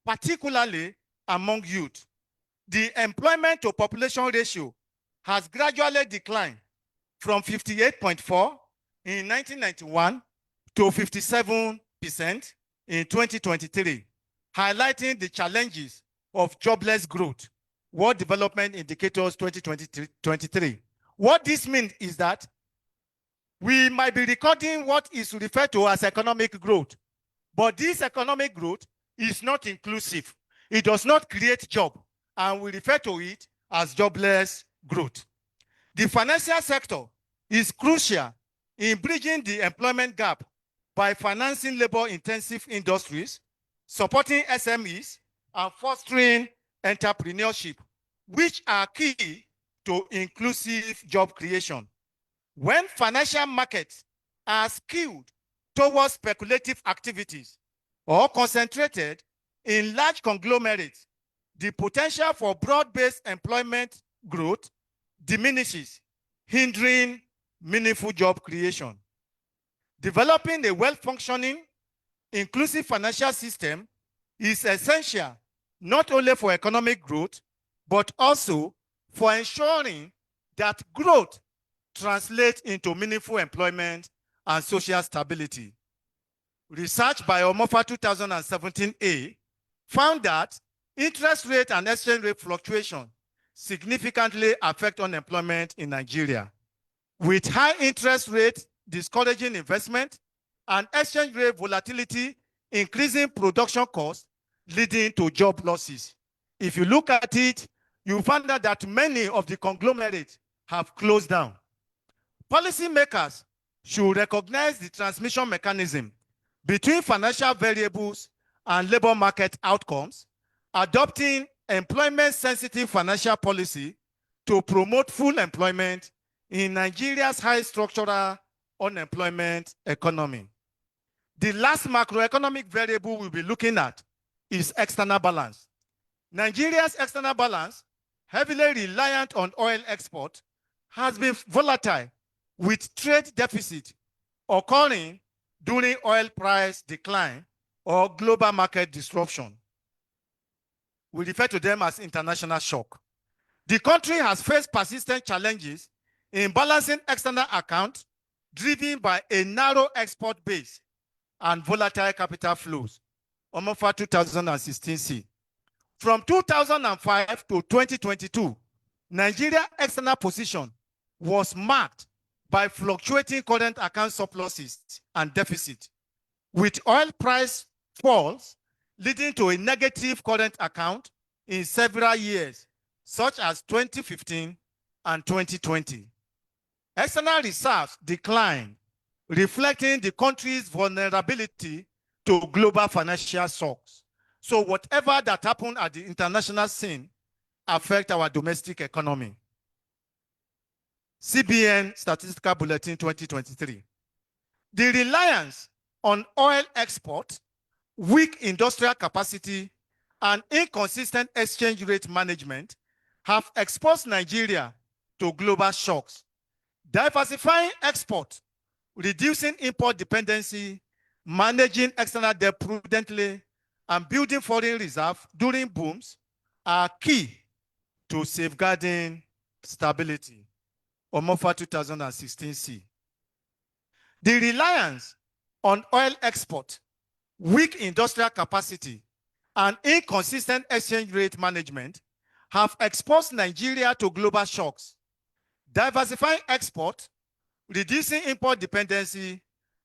particularly among youth. The employment to population ratio has gradually declined from 58.4 in 1991 to 57% in 2023, highlighting the challenges of jobless growth. World Development Indicators 2023. What this means is that we might be recording what is referred to as economic growth, but this economic growth is not inclusive. It does not create jobs, and we refer to it as jobless growth. The financial sector is crucial in bridging the employment gap by financing labor-intensive industries, supporting SMEs, and fostering entrepreneurship, which are key to inclusive job creation. When financial markets are skewed towards speculative activities or concentrated in large conglomerates, the potential for broad-based employment growth diminishes, hindering meaningful job creation. Developing a well-functioning, inclusive financial system is essential not only for economic growth, but also for ensuring that growth translates into meaningful employment and social stability. Research by Omofa 2017A found that interest rate and exchange rate fluctuation significantly affect unemployment in Nigeria, with high interest rates discouraging investment and exchange rate volatility increasing production costs, leading to job losses. If you look at it, you find out that many of the conglomerates have closed down. Policymakers should recognize the transmission mechanism between financial variables and labor market outcomes, adopting employment-sensitive financial policy to promote full employment in Nigeria's high structural unemployment economy. The last macroeconomic variable we'll be looking at is external balance. Nigeria's external balance, heavily reliant on oil export, has been volatile, with trade deficit occurring during oil price decline or global market disruption. We refer to them as international shock. The country has faced persistent challenges in balancing external accounts driven by a narrow export base and volatile capital flows. Omofa 2016C. From 2005 to 2022, Nigeria's external position was marked by fluctuating current account surpluses and deficit, with oil price falls leading to a negative current account in several years, such as 2015 and 2020. External reserves declined, reflecting the country's vulnerability to global financial shocks. So whatever that happened at the international scene affects our domestic economy. CBN Statistical Bulletin 2023. The reliance on oil export, weak industrial capacity, and inconsistent exchange rate management have exposed Nigeria to global shocks. Diversifying export, reducing import dependency, managing external debt prudently, and building foreign reserve during booms are key to safeguarding stability. Omofa 2016C. The reliance on oil export, weak industrial capacity, and inconsistent exchange rate management have exposed Nigeria to global shocks. Diversifying export, reducing import dependency,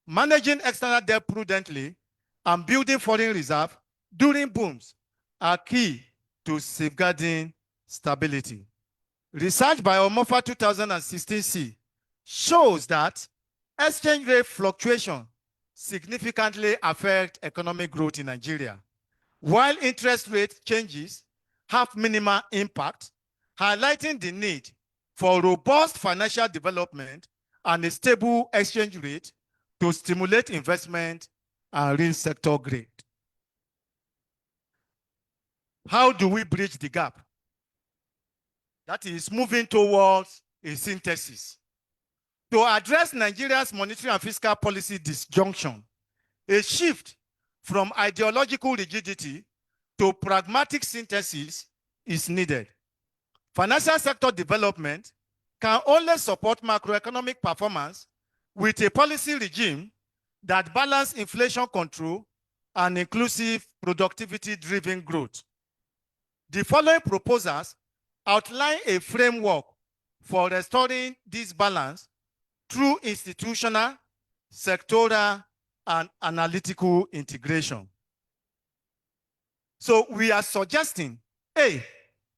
managing external debt prudently, and building foreign reserve during booms are key to safeguarding stability. Research by Omofa 2016C shows that exchange rate fluctuation significantly affect economic growth in Nigeria, while interest rate changes have minimal impact, highlighting the need for robust financial development and a stable exchange rate to stimulate investment and real sector growth. How do we bridge the gap? That is moving towards a synthesis. To address Nigeria's monetary and fiscal policy disjunction, a shift from ideological rigidity to pragmatic synthesis is needed. Financial sector development can only support macroeconomic performance with a policy regime that balances inflation control and inclusive productivity-driven growth. The following proposals outline a framework for restoring this balance through institutional, sectoral, and analytical integration. So we are suggesting A,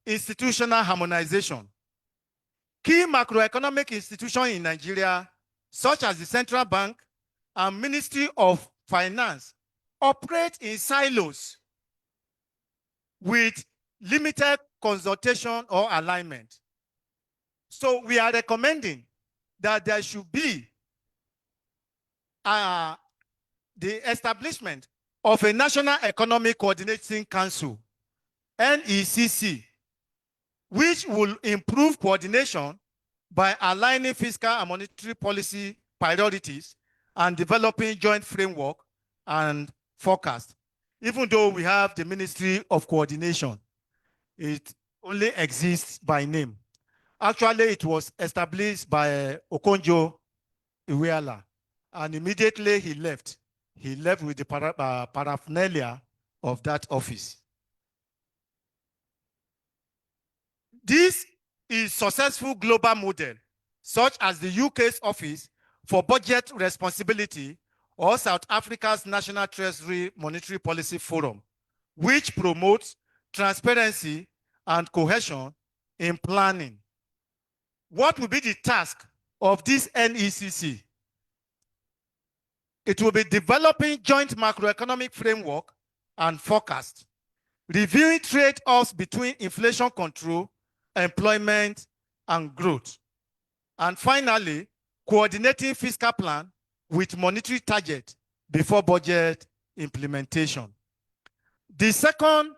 institutional harmonization. Key macroeconomic institutions in Nigeria, such as the Central Bank and Ministry of Finance, operate in silos with limited consultation or alignment. So we are recommending that there should be the establishment of a National Economic Coordinating Council, NECC, which will improve coordination by aligning fiscal and monetary policy priorities and developing joint framework and forecast. Even though we have the Ministry of Coordination, it only exists by name. Actually, it was established by Okonjo-Iweala, and immediately he left. He left with the paraphernalia of that office. This is successful global model, such as the UK's Office for Budget Responsibility or South Africa's National Treasury Monetary Policy Forum, which promotes transparency and cohesion in planning. What will be the task of this NECC? It will be developing joint macroeconomic framework and forecast, reviewing trade-offs between inflation control, employment, and growth. And finally, coordinating fiscal plan with monetary target before budget implementation. The second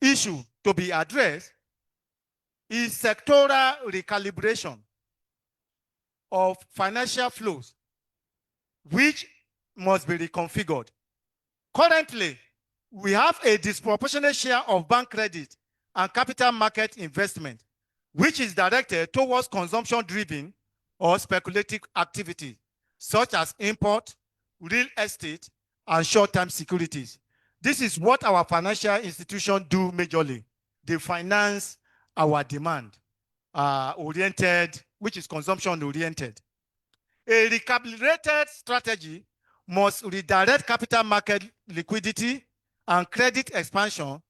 issue to be addressed is sectoral recalibration of financial flows, which must be reconfigured. Currently, we have a disproportionate share of bank credit and capital market investment, which is directed towards consumption-driven or speculative activity, such as import, real estate, and short-term securities. This is what our financial institutions do majorly. They finance our demand oriented, which is consumption-oriented. A recalibrated strategy must redirect capital market liquidity and credit expansion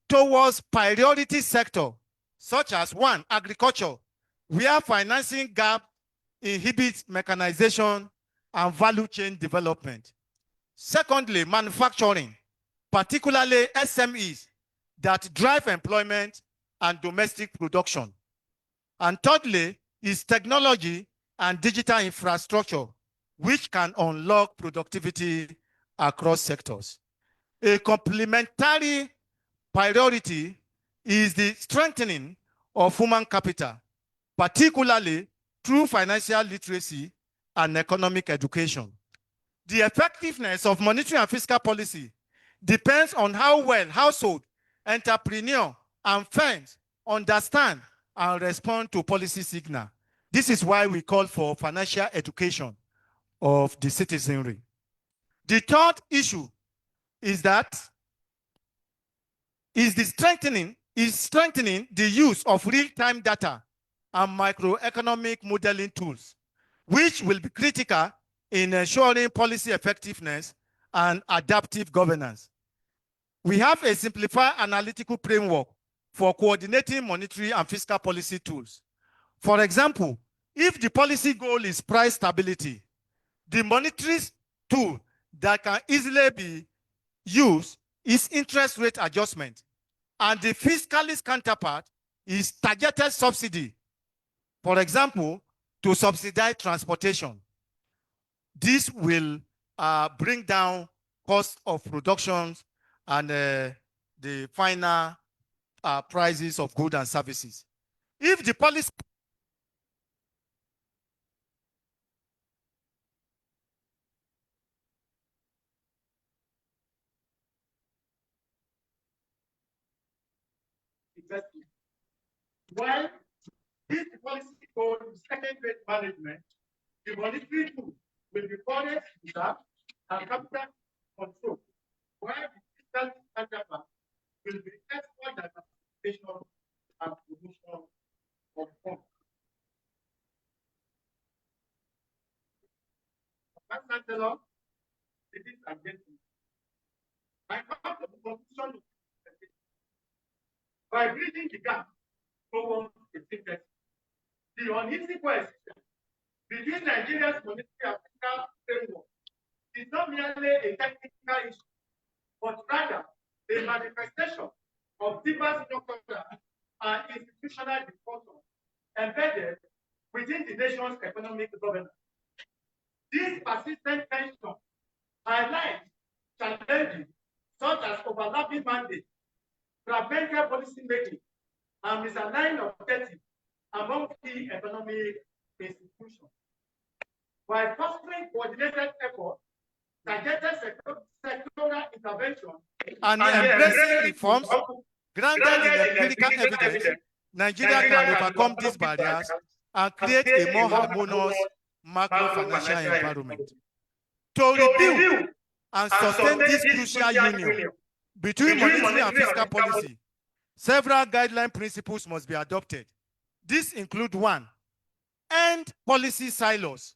towards priority sector, such as one, agriculture, where financing gap inhibits mechanization and value chain development. Secondly, manufacturing, particularly SMEs that drive employment and domestic production. And thirdly, is technology and digital infrastructure, which can unlock productivity across sectors. A complementary priority is the strengthening of human capital, particularly through financial literacy and economic education. The effectiveness of monetary and fiscal policy depends on how well household, entrepreneur, and firms understand and respond to policy signal. This is why we call for financial education of the citizenry. The third issue is strengthening the use of real-time data and microeconomic modeling tools, which will be critical in ensuring policy effectiveness and adaptive governance. We have a simplified analytical framework for coordinating monetary and fiscal policy tools. For example, if the policy goal is price stability, the monetary tool that can easily be used is interest rate adjustment, and the fiscalist counterpart is targeted subsidy, for example, to subsidize transportation. This will bring down cost of production and the final prices of goods and services. If the policy university. While this policy code is second-rate management, the monetary tool will be foreign reserve and capital control, while the fiscal agenda will be export diversification and promotion of funds. Vice Chancellor, ladies and gentlemen, I come to the conclusion by bridging the gap towards a synthesis. The uneasy question between Nigeria's monetary and fiscal framework is not merely a technical issue, but rather a manifestation of deeper structural and institutional dysfunction embedded within the nation's economic governance. This persistent tension highlights challenges such as overlapping mandates, fragmented policy making, and misaligned objectives among key economic institutions. By fostering coordinated efforts, targeted sectoral intervention, and embracing reforms grounded in empirical evidence, Nigeria can overcome these barriers and create a more harmonious macro-financial environment. To rebuild and sustain this crucial union between monetary and fiscal policy, several guideline principles must be adopted. These include: 1, end policy silos.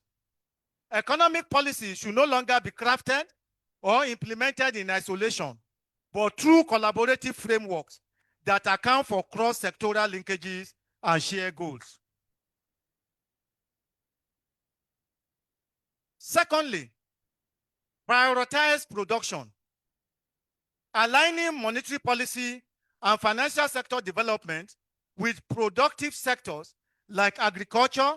Economic policy should no longer be crafted or implemented in isolation, but through collaborative frameworks that account for cross-sectoral linkages and shared goals. Secondly, prioritize production. Aligning monetary policy and financial sector development with productive sectors like agriculture,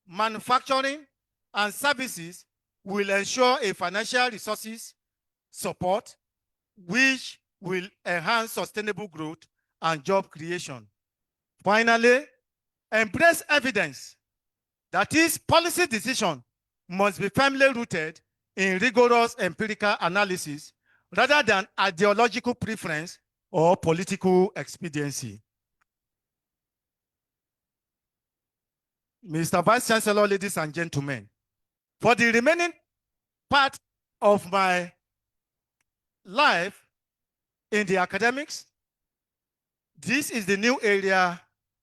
manufacturing, and services will ensure a financial resources support which will enhance sustainable growth and job creation. Finally, embrace evidence. That is, policy decision must be firmly rooted in rigorous empirical analysis rather than ideological preference or political expediency. Mr. Vice Chancellor, ladies and gentlemen, for the remaining part of my life in the academics, this is the new area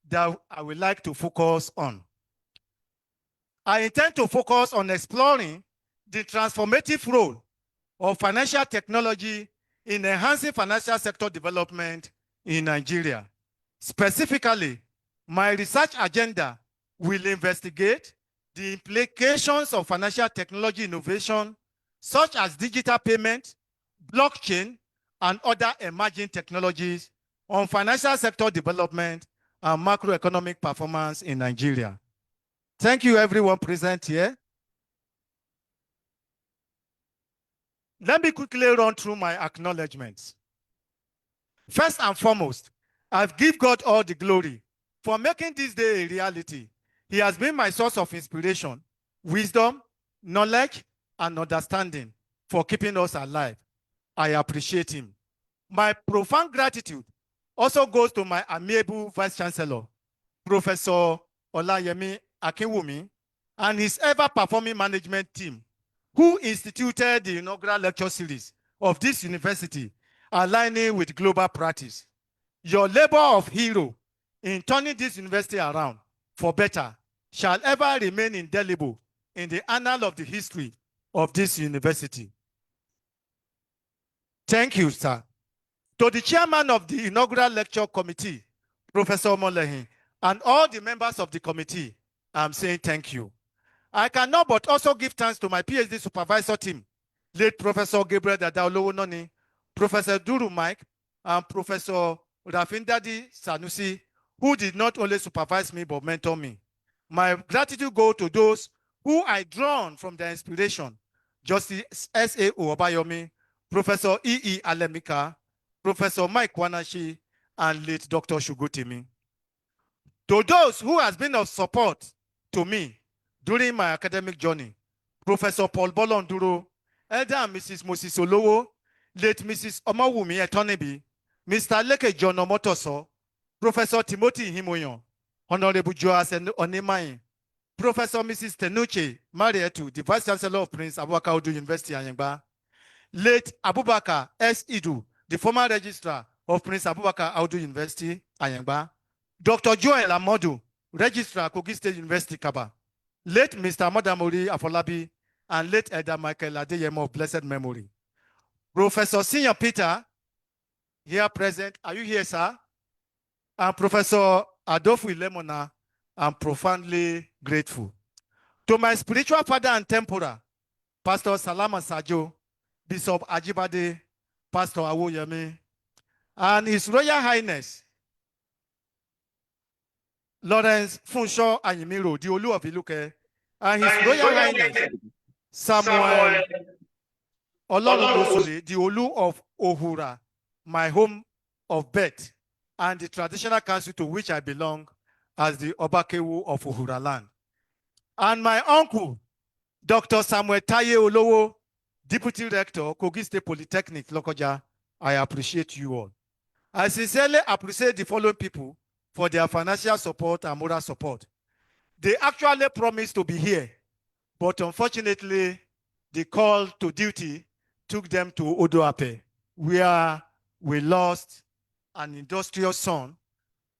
that I would like to focus on. I intend to focus on exploring the transformative role of financial technology in enhancing financial sector development in Nigeria. Specifically, my research agenda will investigate the implications of financial technology innovation, such as digital payment, blockchain, and other emerging technologies on financial sector development and macroeconomic performance in Nigeria. Thank you, everyone present here. Let me quickly run through my acknowledgements. First and foremost, I give God all the glory for making this day a reality. He has been my source of inspiration, wisdom, knowledge, and understanding for keeping us alive. I appreciate him. My profound gratitude also goes to my amiable Vice Chancellor, Professor Olayemi Akinwumi, and his ever-performing management team, who instituted the inaugural lecture series of this university, aligning with global practice. Your labor of hero in turning this university around for better shall ever remain indelible in the annal of the history of this university. Thank you, sir. To the chairman of the inaugural lecture committee, Professor Molehin, and all the members of the committee, I'm saying thank you. I cannot but also give thanks to my PhD supervisor team, late Professor Gabriel Dadaolowononi, Professor Duru Mike, and Professor Rafindadi Sanusi, who did not only supervise me but mentor me. My gratitude goes to those who I drawn from their inspiration, Justice S.A. Obayomi, Professor E.E. Alemika, Professor Mike Wanashi, and late Dr. Shugutimi. To those who has been of support to me during my academic journey, Professor Paul Bolonduro, Elder and Mrs. Moses Olowo, late Mrs. Omawumi Etonebi, Mr. Leke John Omotoso, Professor Timothy Himoyon, Honorable Joas Onemayin, Professor Mrs. Tenuche Marietu, the Vice Chancellor of Prince Abubakar Odu University, Anyangba, late Abubakar S. Idu, the former Registrar of Prince Abubakar Odu University, Anyangba, Dr. Joel Amodu, Registrar, Kogi State University, Kaba, late Mr. Modamori Afolabi, and late Elder Michael Adeyemo of blessed memory. Professor Senior Peter, here present. Are you here, sir? And Professor Adolfo Lemona, I'm profoundly grateful. To my spiritual father and temporal, Pastor Salama Sajo, Bishop Ajibade, Pastor Awoyemi, and His Royal Highness, Lawrence Funsho Anyimiro, the Olu of Iluke, and His Royal Highness, Samuel Olorunlosule, the Olu of Ohura, my home of birth, and the traditional council to which I belong as the Obakewu of Ohura land. And my uncle, Dr. Samuel Taye Olowo, Deputy Rector, Kogi State Polytechnic, Lokoja, I appreciate you all. I sincerely appreciate the following people for their financial support and moral support. They actually promised to be here, but unfortunately, the call to duty took them to Odoape, where we lost an industrious son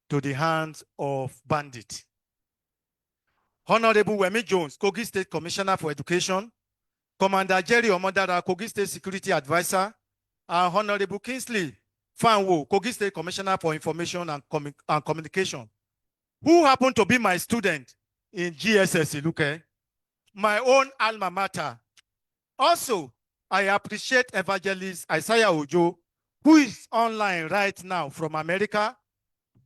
to the hands of bandits. Honorable Wemi Jones, Kogi State Commissioner for Education, Commander Jerry Omodara, Kogi State Security Advisor, and Honorable Kingsley Fanwo, Kogi State Commissioner for Information and Communication, who happened to be my student in GSS Iluke, my own alma mater. Also, I appreciate Evangelist Isaiah Ojo, who is online right now from America,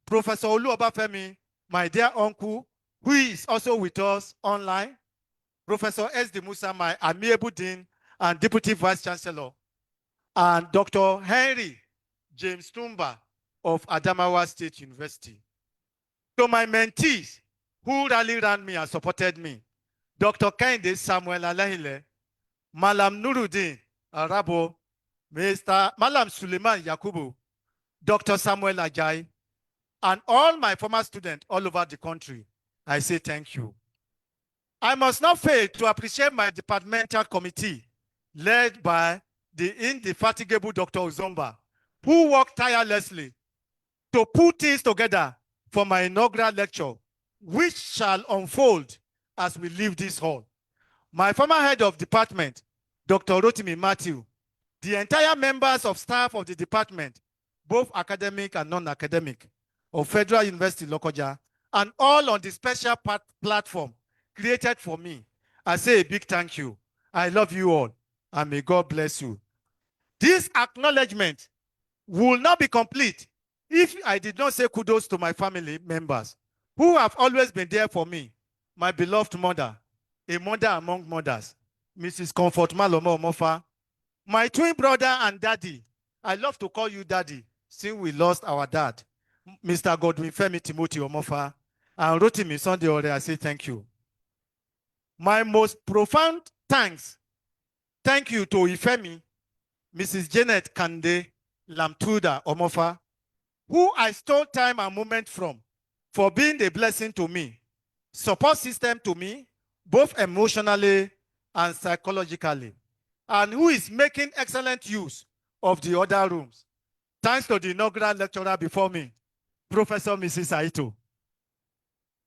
Professor Olu Obafemi, my dear uncle, who is also with us online, Professor S.D. Musa, my amiable dean and deputy vice chancellor, and Dr. Henry James Tumba of Adamawa State University. To my mentees who rallied around me and supported me, Dr. Kende Samuel Alahile, Malam Nuruddin Arabo, Mr. Malam Suleiman Yakubu, Dr. Samuel Ajay, and all my former students all over the country, I say thank you. I must not fail to appreciate my departmental committee led by the indefatigable Dr. Uzomba, who worked tirelessly to put things together for my inaugural lecture, which shall unfold as we leave this hall. My former head of department, Dr. Rotimi Matthew, the entire members of staff of the department, both academic and non-academic, of Federal University Lokoja, and all on the special platform created for me, I say a big thank you. I love you all, and may God bless you. This acknowledgement will not be complete if I did not say kudos to my family members who have always been there for me. My beloved mother, a mother among mothers, Mrs. Comfort Niyi Omofa, my twin brother and daddy. I love to call you daddy since we lost our dad, Mr. Godwin Femi Timothy Omofa, and Rotimi Sunday Ore. I say thank you. My most profound thanks, thank you to Ifemi, Mrs. Janet Kande Lamtuda Omofa, who I stole time and moment from, for being a blessing to me, support system to me, both emotionally and psychologically, and who is making excellent use of the other rooms. Thanks to the inaugural lecturer before me, Professor Mrs. Aito.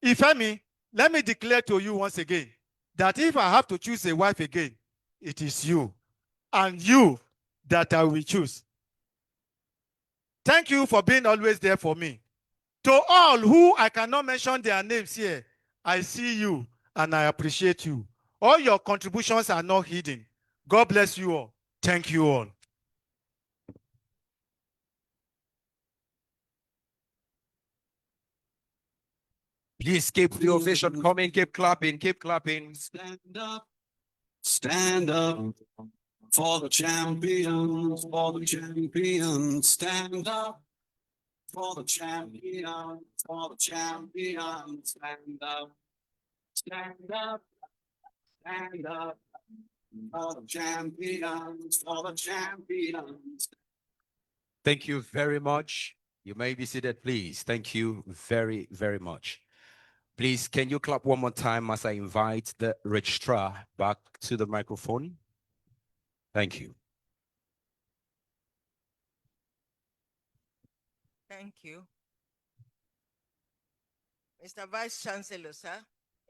Ifemi, let me declare to you once again that if I have to choose a wife again, it is you, and you that I will choose. Thank you for being always there for me. To all who I cannot mention their names here, I see you and I appreciate you. All your contributions are not hidden. God bless you all. Thank you all. Please keep the ovation coming, keep clapping, keep clapping. Stand up for the champions, for the champions. Stand up for the champions, for the champions. Stand up, stand up, stand up for the champions, for the champions. Thank you very much. You may be seated, please. Thank you very, very much. Please, can you clap one more time as I invite the registrar back to the microphone? Thank you. Thank you. Mr. Vice Chancellor, sir,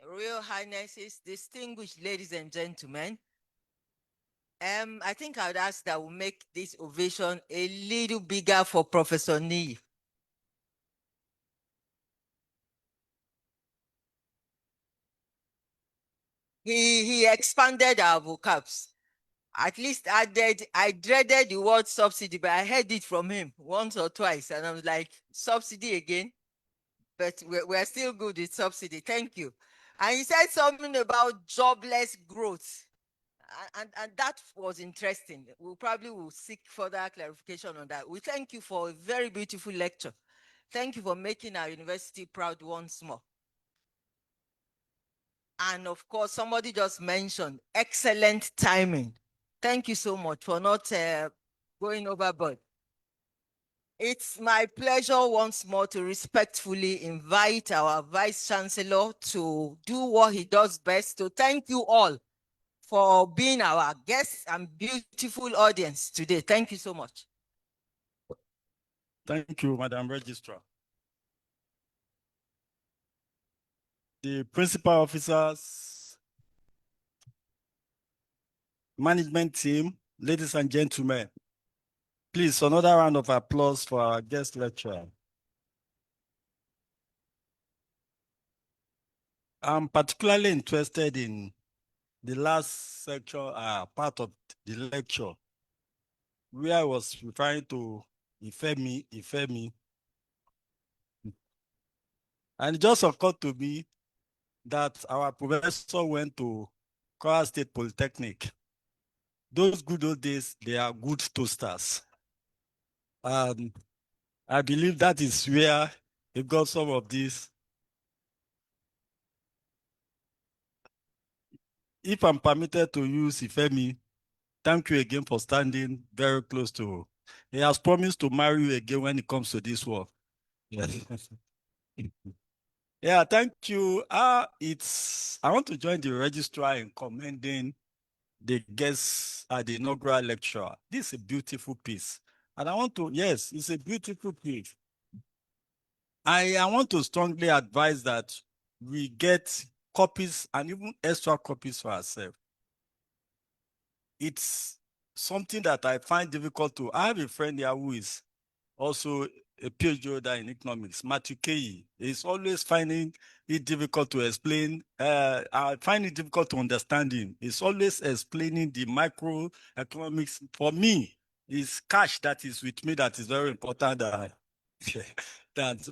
Royal Highnesses, distinguished ladies and gentlemen, I think I would ask that we make this ovation a little bigger for Professor Niyi. He expanded our vocabs. At least I dreaded the word subsidy, but I heard it from him once or twice, and I was like, subsidy again? But we're still good with subsidy. Thank you. And he said something about jobless growth. And that was interesting. We probably will seek further clarification on that. We thank you for a very beautiful lecture. Thank you for making our university proud once more. And of course, somebody just mentioned excellent timing. Thank you so much for not going overboard. It's my pleasure once more to respectfully invite our Vice Chancellor to do what he does best, to thank you all for being our guests and beautiful audience today. Thank you so much. Thank you, Madam Registrar. The principal officers, management team, ladies and gentlemen, please, another round of applause for our guest lecturer. I'm particularly interested in the last section, part of the lecture, where I was referring to Ifemi. And it just occurred to me that our professor went to Kwara State Polytechnic. Those good old days, they are good toasters. I believe that is where he got some of this. If I'm permitted to use Ifemi, thank you again for standing very close to. He has promised to marry you again when it comes to this work. Yes. Yeah, thank you. I want to join the registrar in commending the guests at the inaugural lecture. This is a beautiful piece. And yes, it's a beautiful piece. I want to strongly advise that we get copies and even extra copies for ourselves. It's something that I find difficult to. I have a friend here who is also a PhD holder in economics, Matthew Kei. He's always finding it difficult to explain. I find it difficult to understand him. He's always explaining the microeconomics. For me, it's cash that is with me that is very important.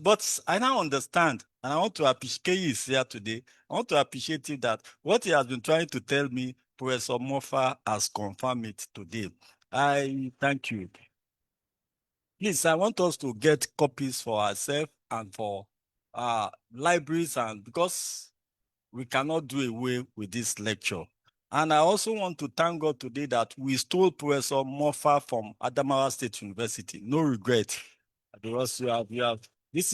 But I now understand, and I want to appreciate Kei is here today. I want to appreciate him that what he has been trying to tell me, Professor Omofa has confirmed it today. I thank you. Please, I want us to get copies for ourselves and for libraries, and because we cannot do away with this lecture. And I also want to thank God today that we stole Professor Omofa from Adamawa State University. No regret. Because this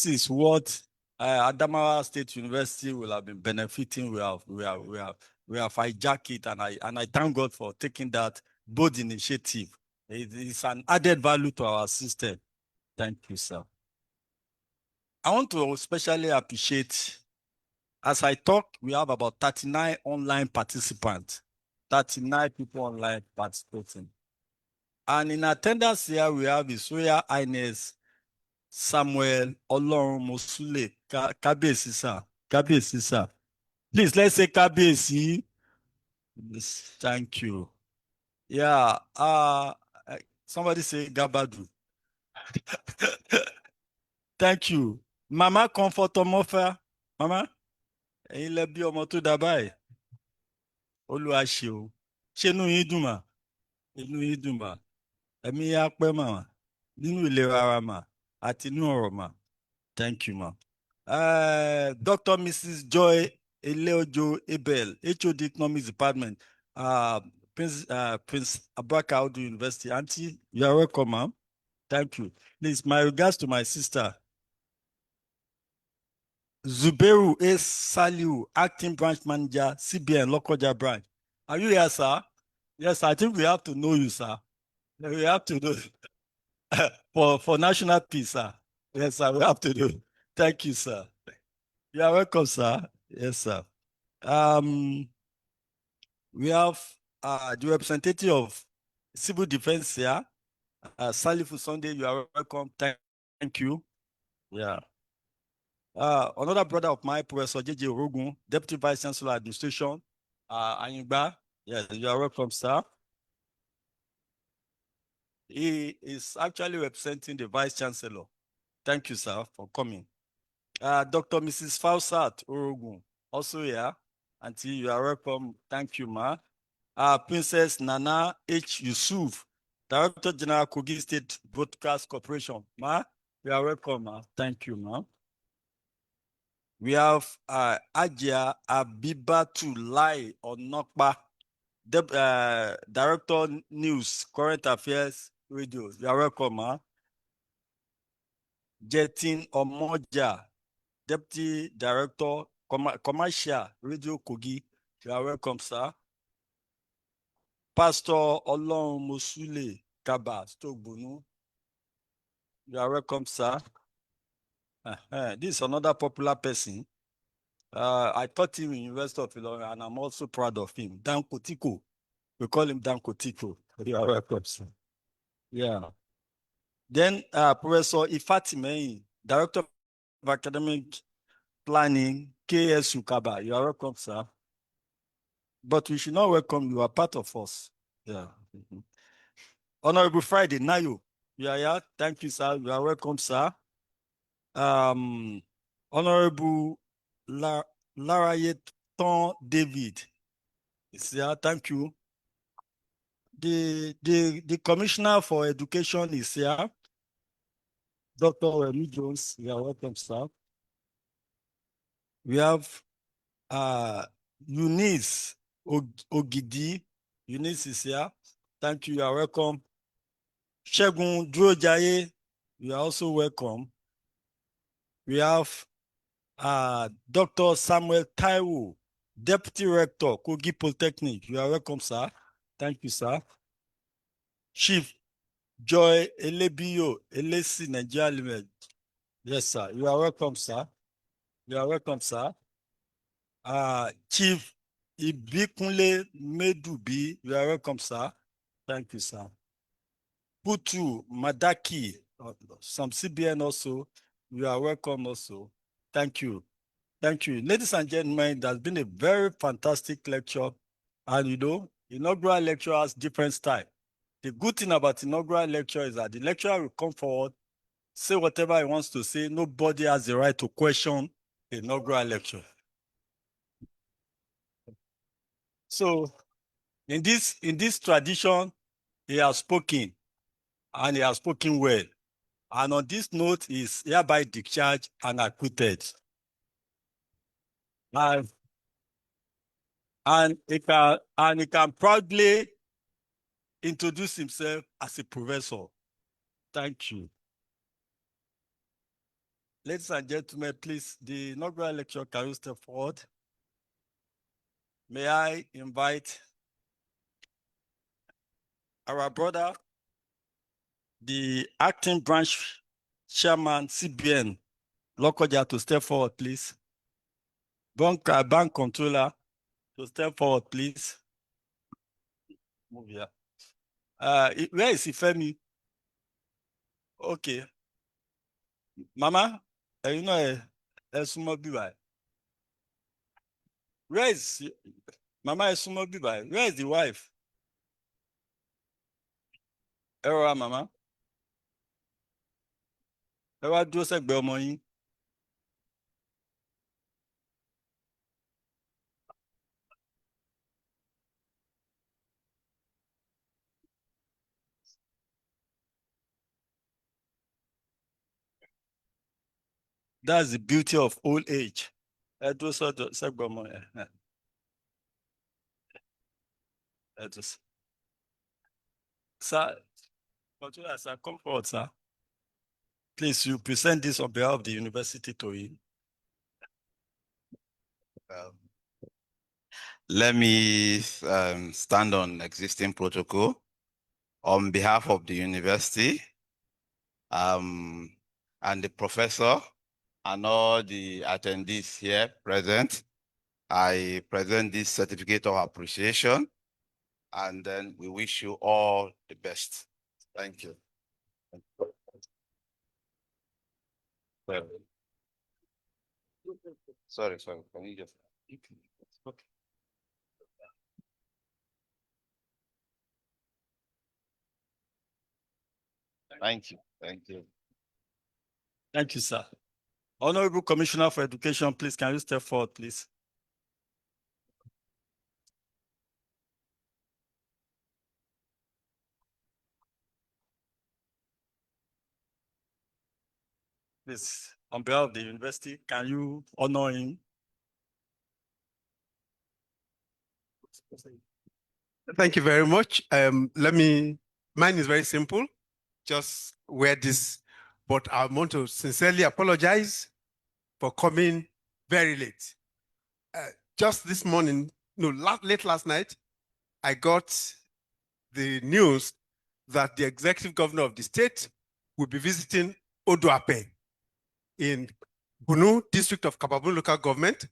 is what Adamawa State University will have been benefiting. We have hijacked it, and I thank God for taking that bold initiative. It's an added value to our system. Thank you, sir. I want to especially appreciate, as I talk, we have about 39 online participants, 39 people online participating. And in attendance here, we have His Royal Highness Samuel Olorun Mosule, Kabiyesi, sir. Kabiyesi, sir. Please, let's say Kabiyesi. Thank you. Yeah, somebody say Gabadu. Thank you. Mama Comfort Omofa. Mama, ẹ̀yin lẹ bí ọmọ tó dà báyìí. Olúwa ṣe o. Ṣé inú yín dùn mà? Inú yín dùn mà. Ẹ̀mí yá pẹ́ mà. Nínú ìlera ara mà. Àti inú ọ̀rọ̀ mà. Thank you, ma. Dr. Mrs. Joy Eleojo Abel, HOD Economics Department, Prince Abaka Audu University. Auntie, you are welcome, ma'am. Thank you. Please, my regards to my sister. Zubairu A. Saliu, Acting Branch Manager, CBN Lokoja Branch. Are you here, sir? Yes, I think we have to know you, sir. We have to know for national peace, sir. Yes, sir, we have to do. Thank you, sir. You are welcome, sir. Yes, sir. We have the representative of Civil Defense here, Salifu Sunday. You are welcome. Thank you. Yeah. Another brother of mine, Professor J.J. Orogun, Deputy Vice Chancellor Administration, Ayingba. Yes, you are welcome, sir. He is actually representing the Vice Chancellor. Thank you, sir, for coming. Dr. Mrs. Fausat Orogun, also here. Auntie, you are welcome. Thank you, ma. Princess Nana H. Yusuf, Director General, Kogi State Broadcast Corporation. Ma, you are welcome, ma. Thank you, ma. We have Ajia Abibatu Lai Onokpa, Director News, Current Affairs Radio. You are welcome, ma. Jetin Omoja, Deputy Director, Commercial Radio Kogi. You are welcome, sir. Pastor Olorun Mosule Kaba Stogbonu. You are welcome, sir. This is another popular person. I taught him in University of Ilorin, and I'm also proud of him. Dan Kotiko. We call him Dan Kotiko. You are welcome, sir. Yeah. Then Professor Ifatimehin, Director of Academic Planning, KSU Kaba. You are welcome, sir. But we should not welcome you. You are part of us. Yeah. Honorable Friday Nayo. Yeah. Thank you, sir. You are welcome, sir. Honorable Larayeton David. Yeah, thank you. The Commissioner for Education is here. Dr. Remy Jones. You are welcome, sir. We have Eunice Ogidi. Eunice is here. Thank you. You are welcome. Shegun Drojaye. You are also welcome. We have Dr. Samuel Taiwo, Deputy Rector, Kogi Polytechnic. You are welcome, sir. Thank you, sir. Chief Joy Elebiyo, Elesi Nigeria Limited. Yes, sir. You are welcome, sir. You are welcome, sir. Chief Ibikunle Medubi. You are welcome, sir. Thank you, sir. Putu Madaki, some CBN also. You are welcome also. Thank you. Thank you. Ladies and gentlemen, it has been a very fantastic lecture. And you know, inaugural lecture has different style. The good thing about inaugural lecture is that the lecturer will come forward, say whatever he wants to say. Nobody has the right to question the inaugural lecture. So in this tradition, he has spoken, and he has spoken well. And on this note, he is hereby discharged and acquitted. And he can proudly introduce himself as a professor. Thank you. Ladies and gentlemen, please, the inaugural lecture, can you step forward? May I invite our brother, the acting branch chairman, CBN, Lokoja, to step forward, please. Bank controller, to step forward, please. Move here. Where is Ifemi? Okay. Mama, you know, where is Mama Esumobibai? Where is the wife? Error, Mama. Error, Joseph Belmoyin. That's the beauty of old age. Sir, sir, come forward, sir. Please, you present this on behalf of the university to him. Let me stand on existing protocol on behalf of the university and the professor and all the attendees here present. I present this certificate of appreciation, and then we wish you all the best. Thank you. Sorry, can you just... Okay. Thank you. Thank you, sir. Honorable Commissioner for Education, please, can you step forward, please? Please, on behalf of the university, can you honor him? Thank you very much. Mine is very simple. Just wear this, but I want to sincerely apologize for coming very late. Just this morning, late last night, I got the news that the executive governor of the state will be visiting Odoape in Bunu district of Kababun local government,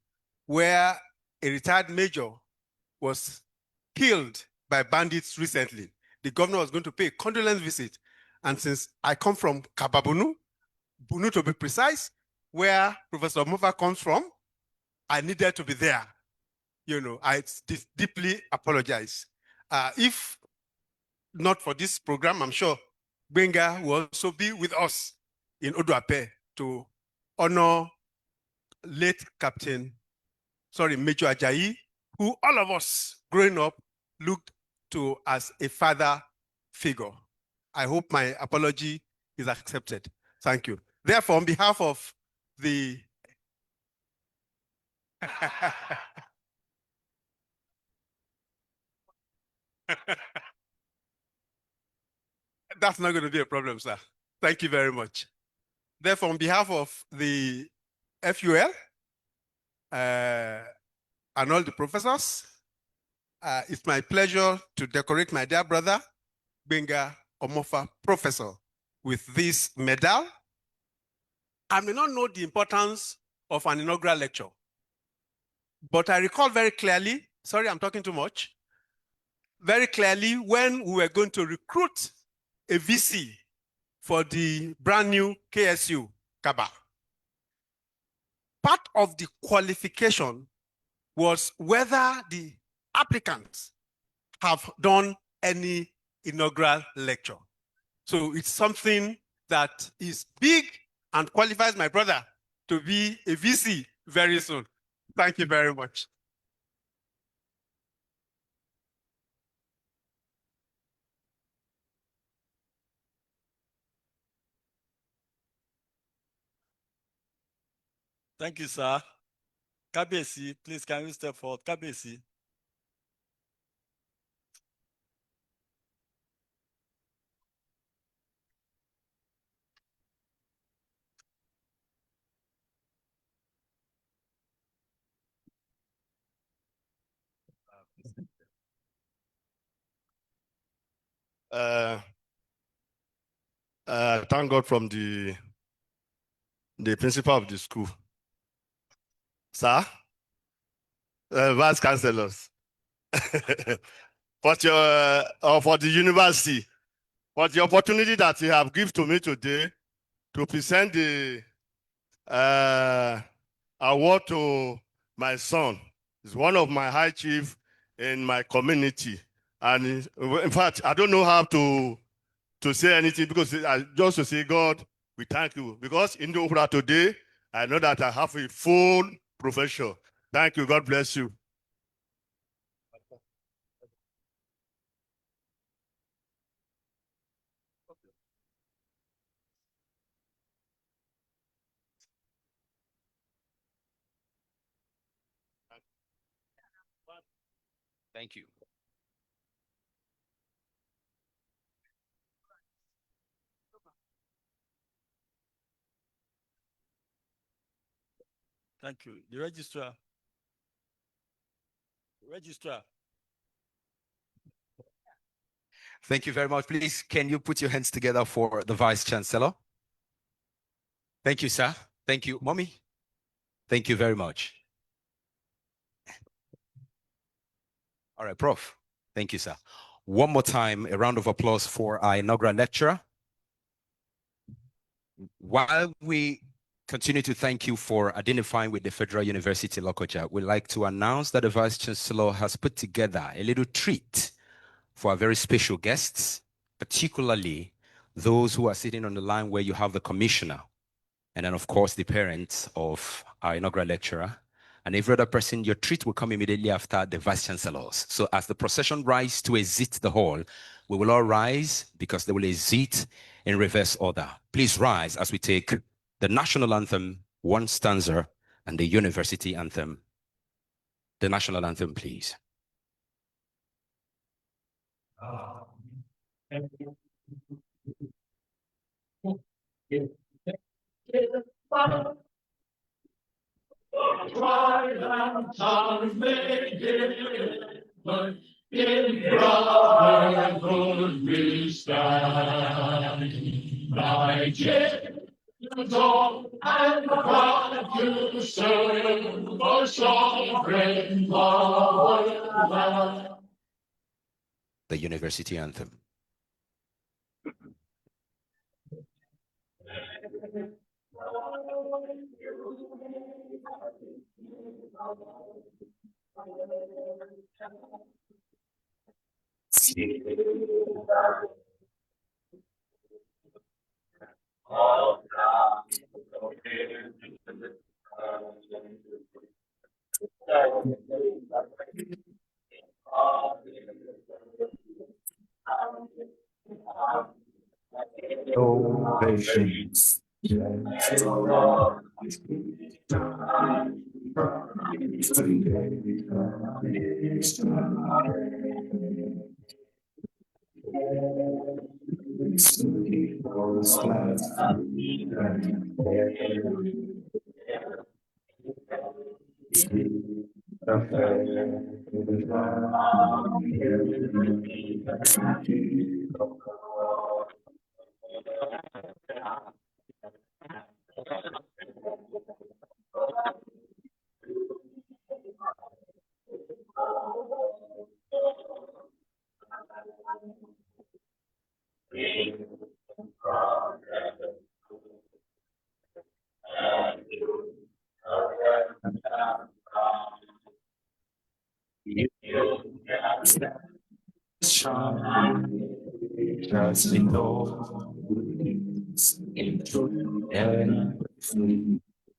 where a retired major was killed by bandits recently. The governor was going to pay a condolence visit. And since I come from Kababunu, Bunu to be precise, where Professor Omofa comes from, I needed to be there. I deeply apologize. If not for this program, I'm sure Gbenga will also be with us in Odoape to honor late Major Ajayi, who all of us growing up looked to as a father figure. I hope my apology is accepted. Thank you. Therefore, on behalf of the That's not going to be a problem, sir. Thank you very much. Therefore, on behalf of the FUL and all the professors, it's my pleasure to decorate my dear brother, Gbenga Omofa, professor, with this medal. I may not know the importance of an inaugural lecture, but I recall very clearly, sorry, I'm talking too much, very clearly when we were going to recruit a VC for the brand new KSU, Kaba. Part of the qualification was whether the applicants have done any inaugural lecture. So it's something that is big and qualifies my brother to be a VC very soon. Thank you very much. Thank you, sir. Kabesi, please, can you step forward? Kabesi. Thank God from the principal of the school. Sir, vice chancellors, for the university, for the opportunity that you have given to me today to present the award to my son. He's one of my high chiefs in my community. And in fact, I don't know how to say anything because just to say, God, we thank you. Because in the Opera today, I know that I have a full profession. Thank you. God bless you. Thank you. Thank you. The registrar. Registrar. Thank you very much. Please, can you put your hands together for the Vice Chancellor? Thank you, sir. Thank you, Mommy. Thank you very much. All right, Prof. Thank you, sir. One more time, a round of applause for our inaugural lecturer. While we continue to thank you for identifying with the Federal University Lokoja, we'd like to announce that the Vice Chancellor has put together a little treat for our very special guests, particularly those who are sitting on the line where you have the commissioner, and then of course the parents of our inaugural lecturer, and every other person. Your treat will come immediately after the Vice Chancellors. So as the procession rises to exit the hall, we will all rise because they will exit in reverse order. Please rise as we take the national anthem, one stanza, and the university anthem. The national anthem, please. In brotherhood we stand, by gentle and proud to serve our sovereign motherland. The university anthem. Patience. Just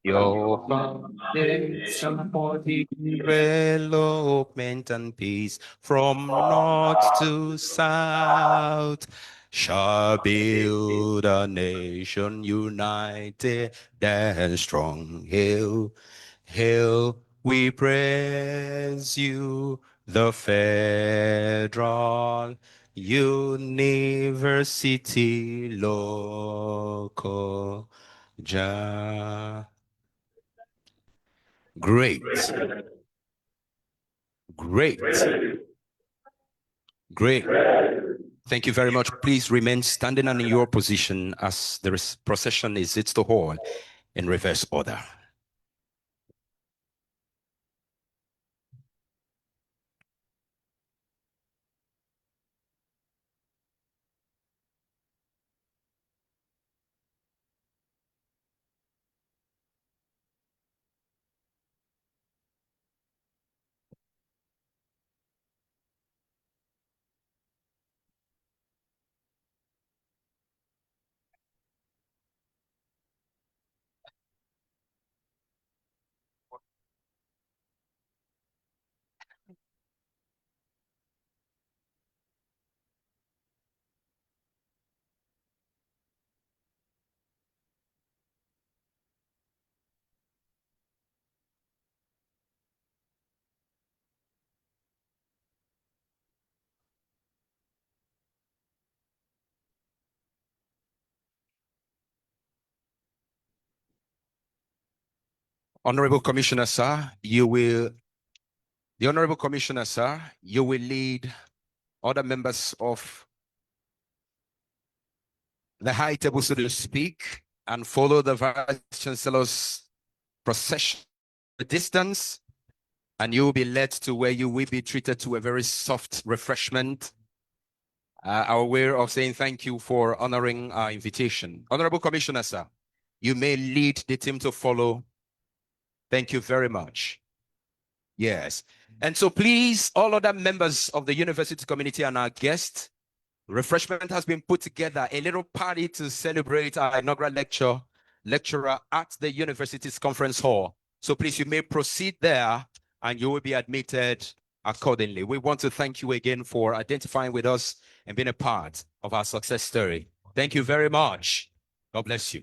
Your foundation for development and peace from north to south shall build a nation united and strong. Hail, hail, we praise you, the Federal University Lokoja. Great. Great. Great. Thank you very much. Please remain standing and in your position as the procession exits the hall in reverse order. Honorable Commissioner, sir, the Honorable Commissioner, sir, you will lead other members of the high table, so to speak, and follow the Vice Chancellor's procession the distance, and you will be led to where you will be treated to a very soft refreshment. Our way of saying thank you for honoring our invitation. Honorable Commissioner, sir, you may lead the team to follow. Thank you very much. Yes. And so please, all other members of the university community and our guests, refreshment has been put together, a little party to celebrate our inaugural lecturer at the university's conference hall. So please, you may proceed there and you will be admitted accordingly. We want to thank you again for identifying with us and being a part of our success story. Thank you very much. God bless you.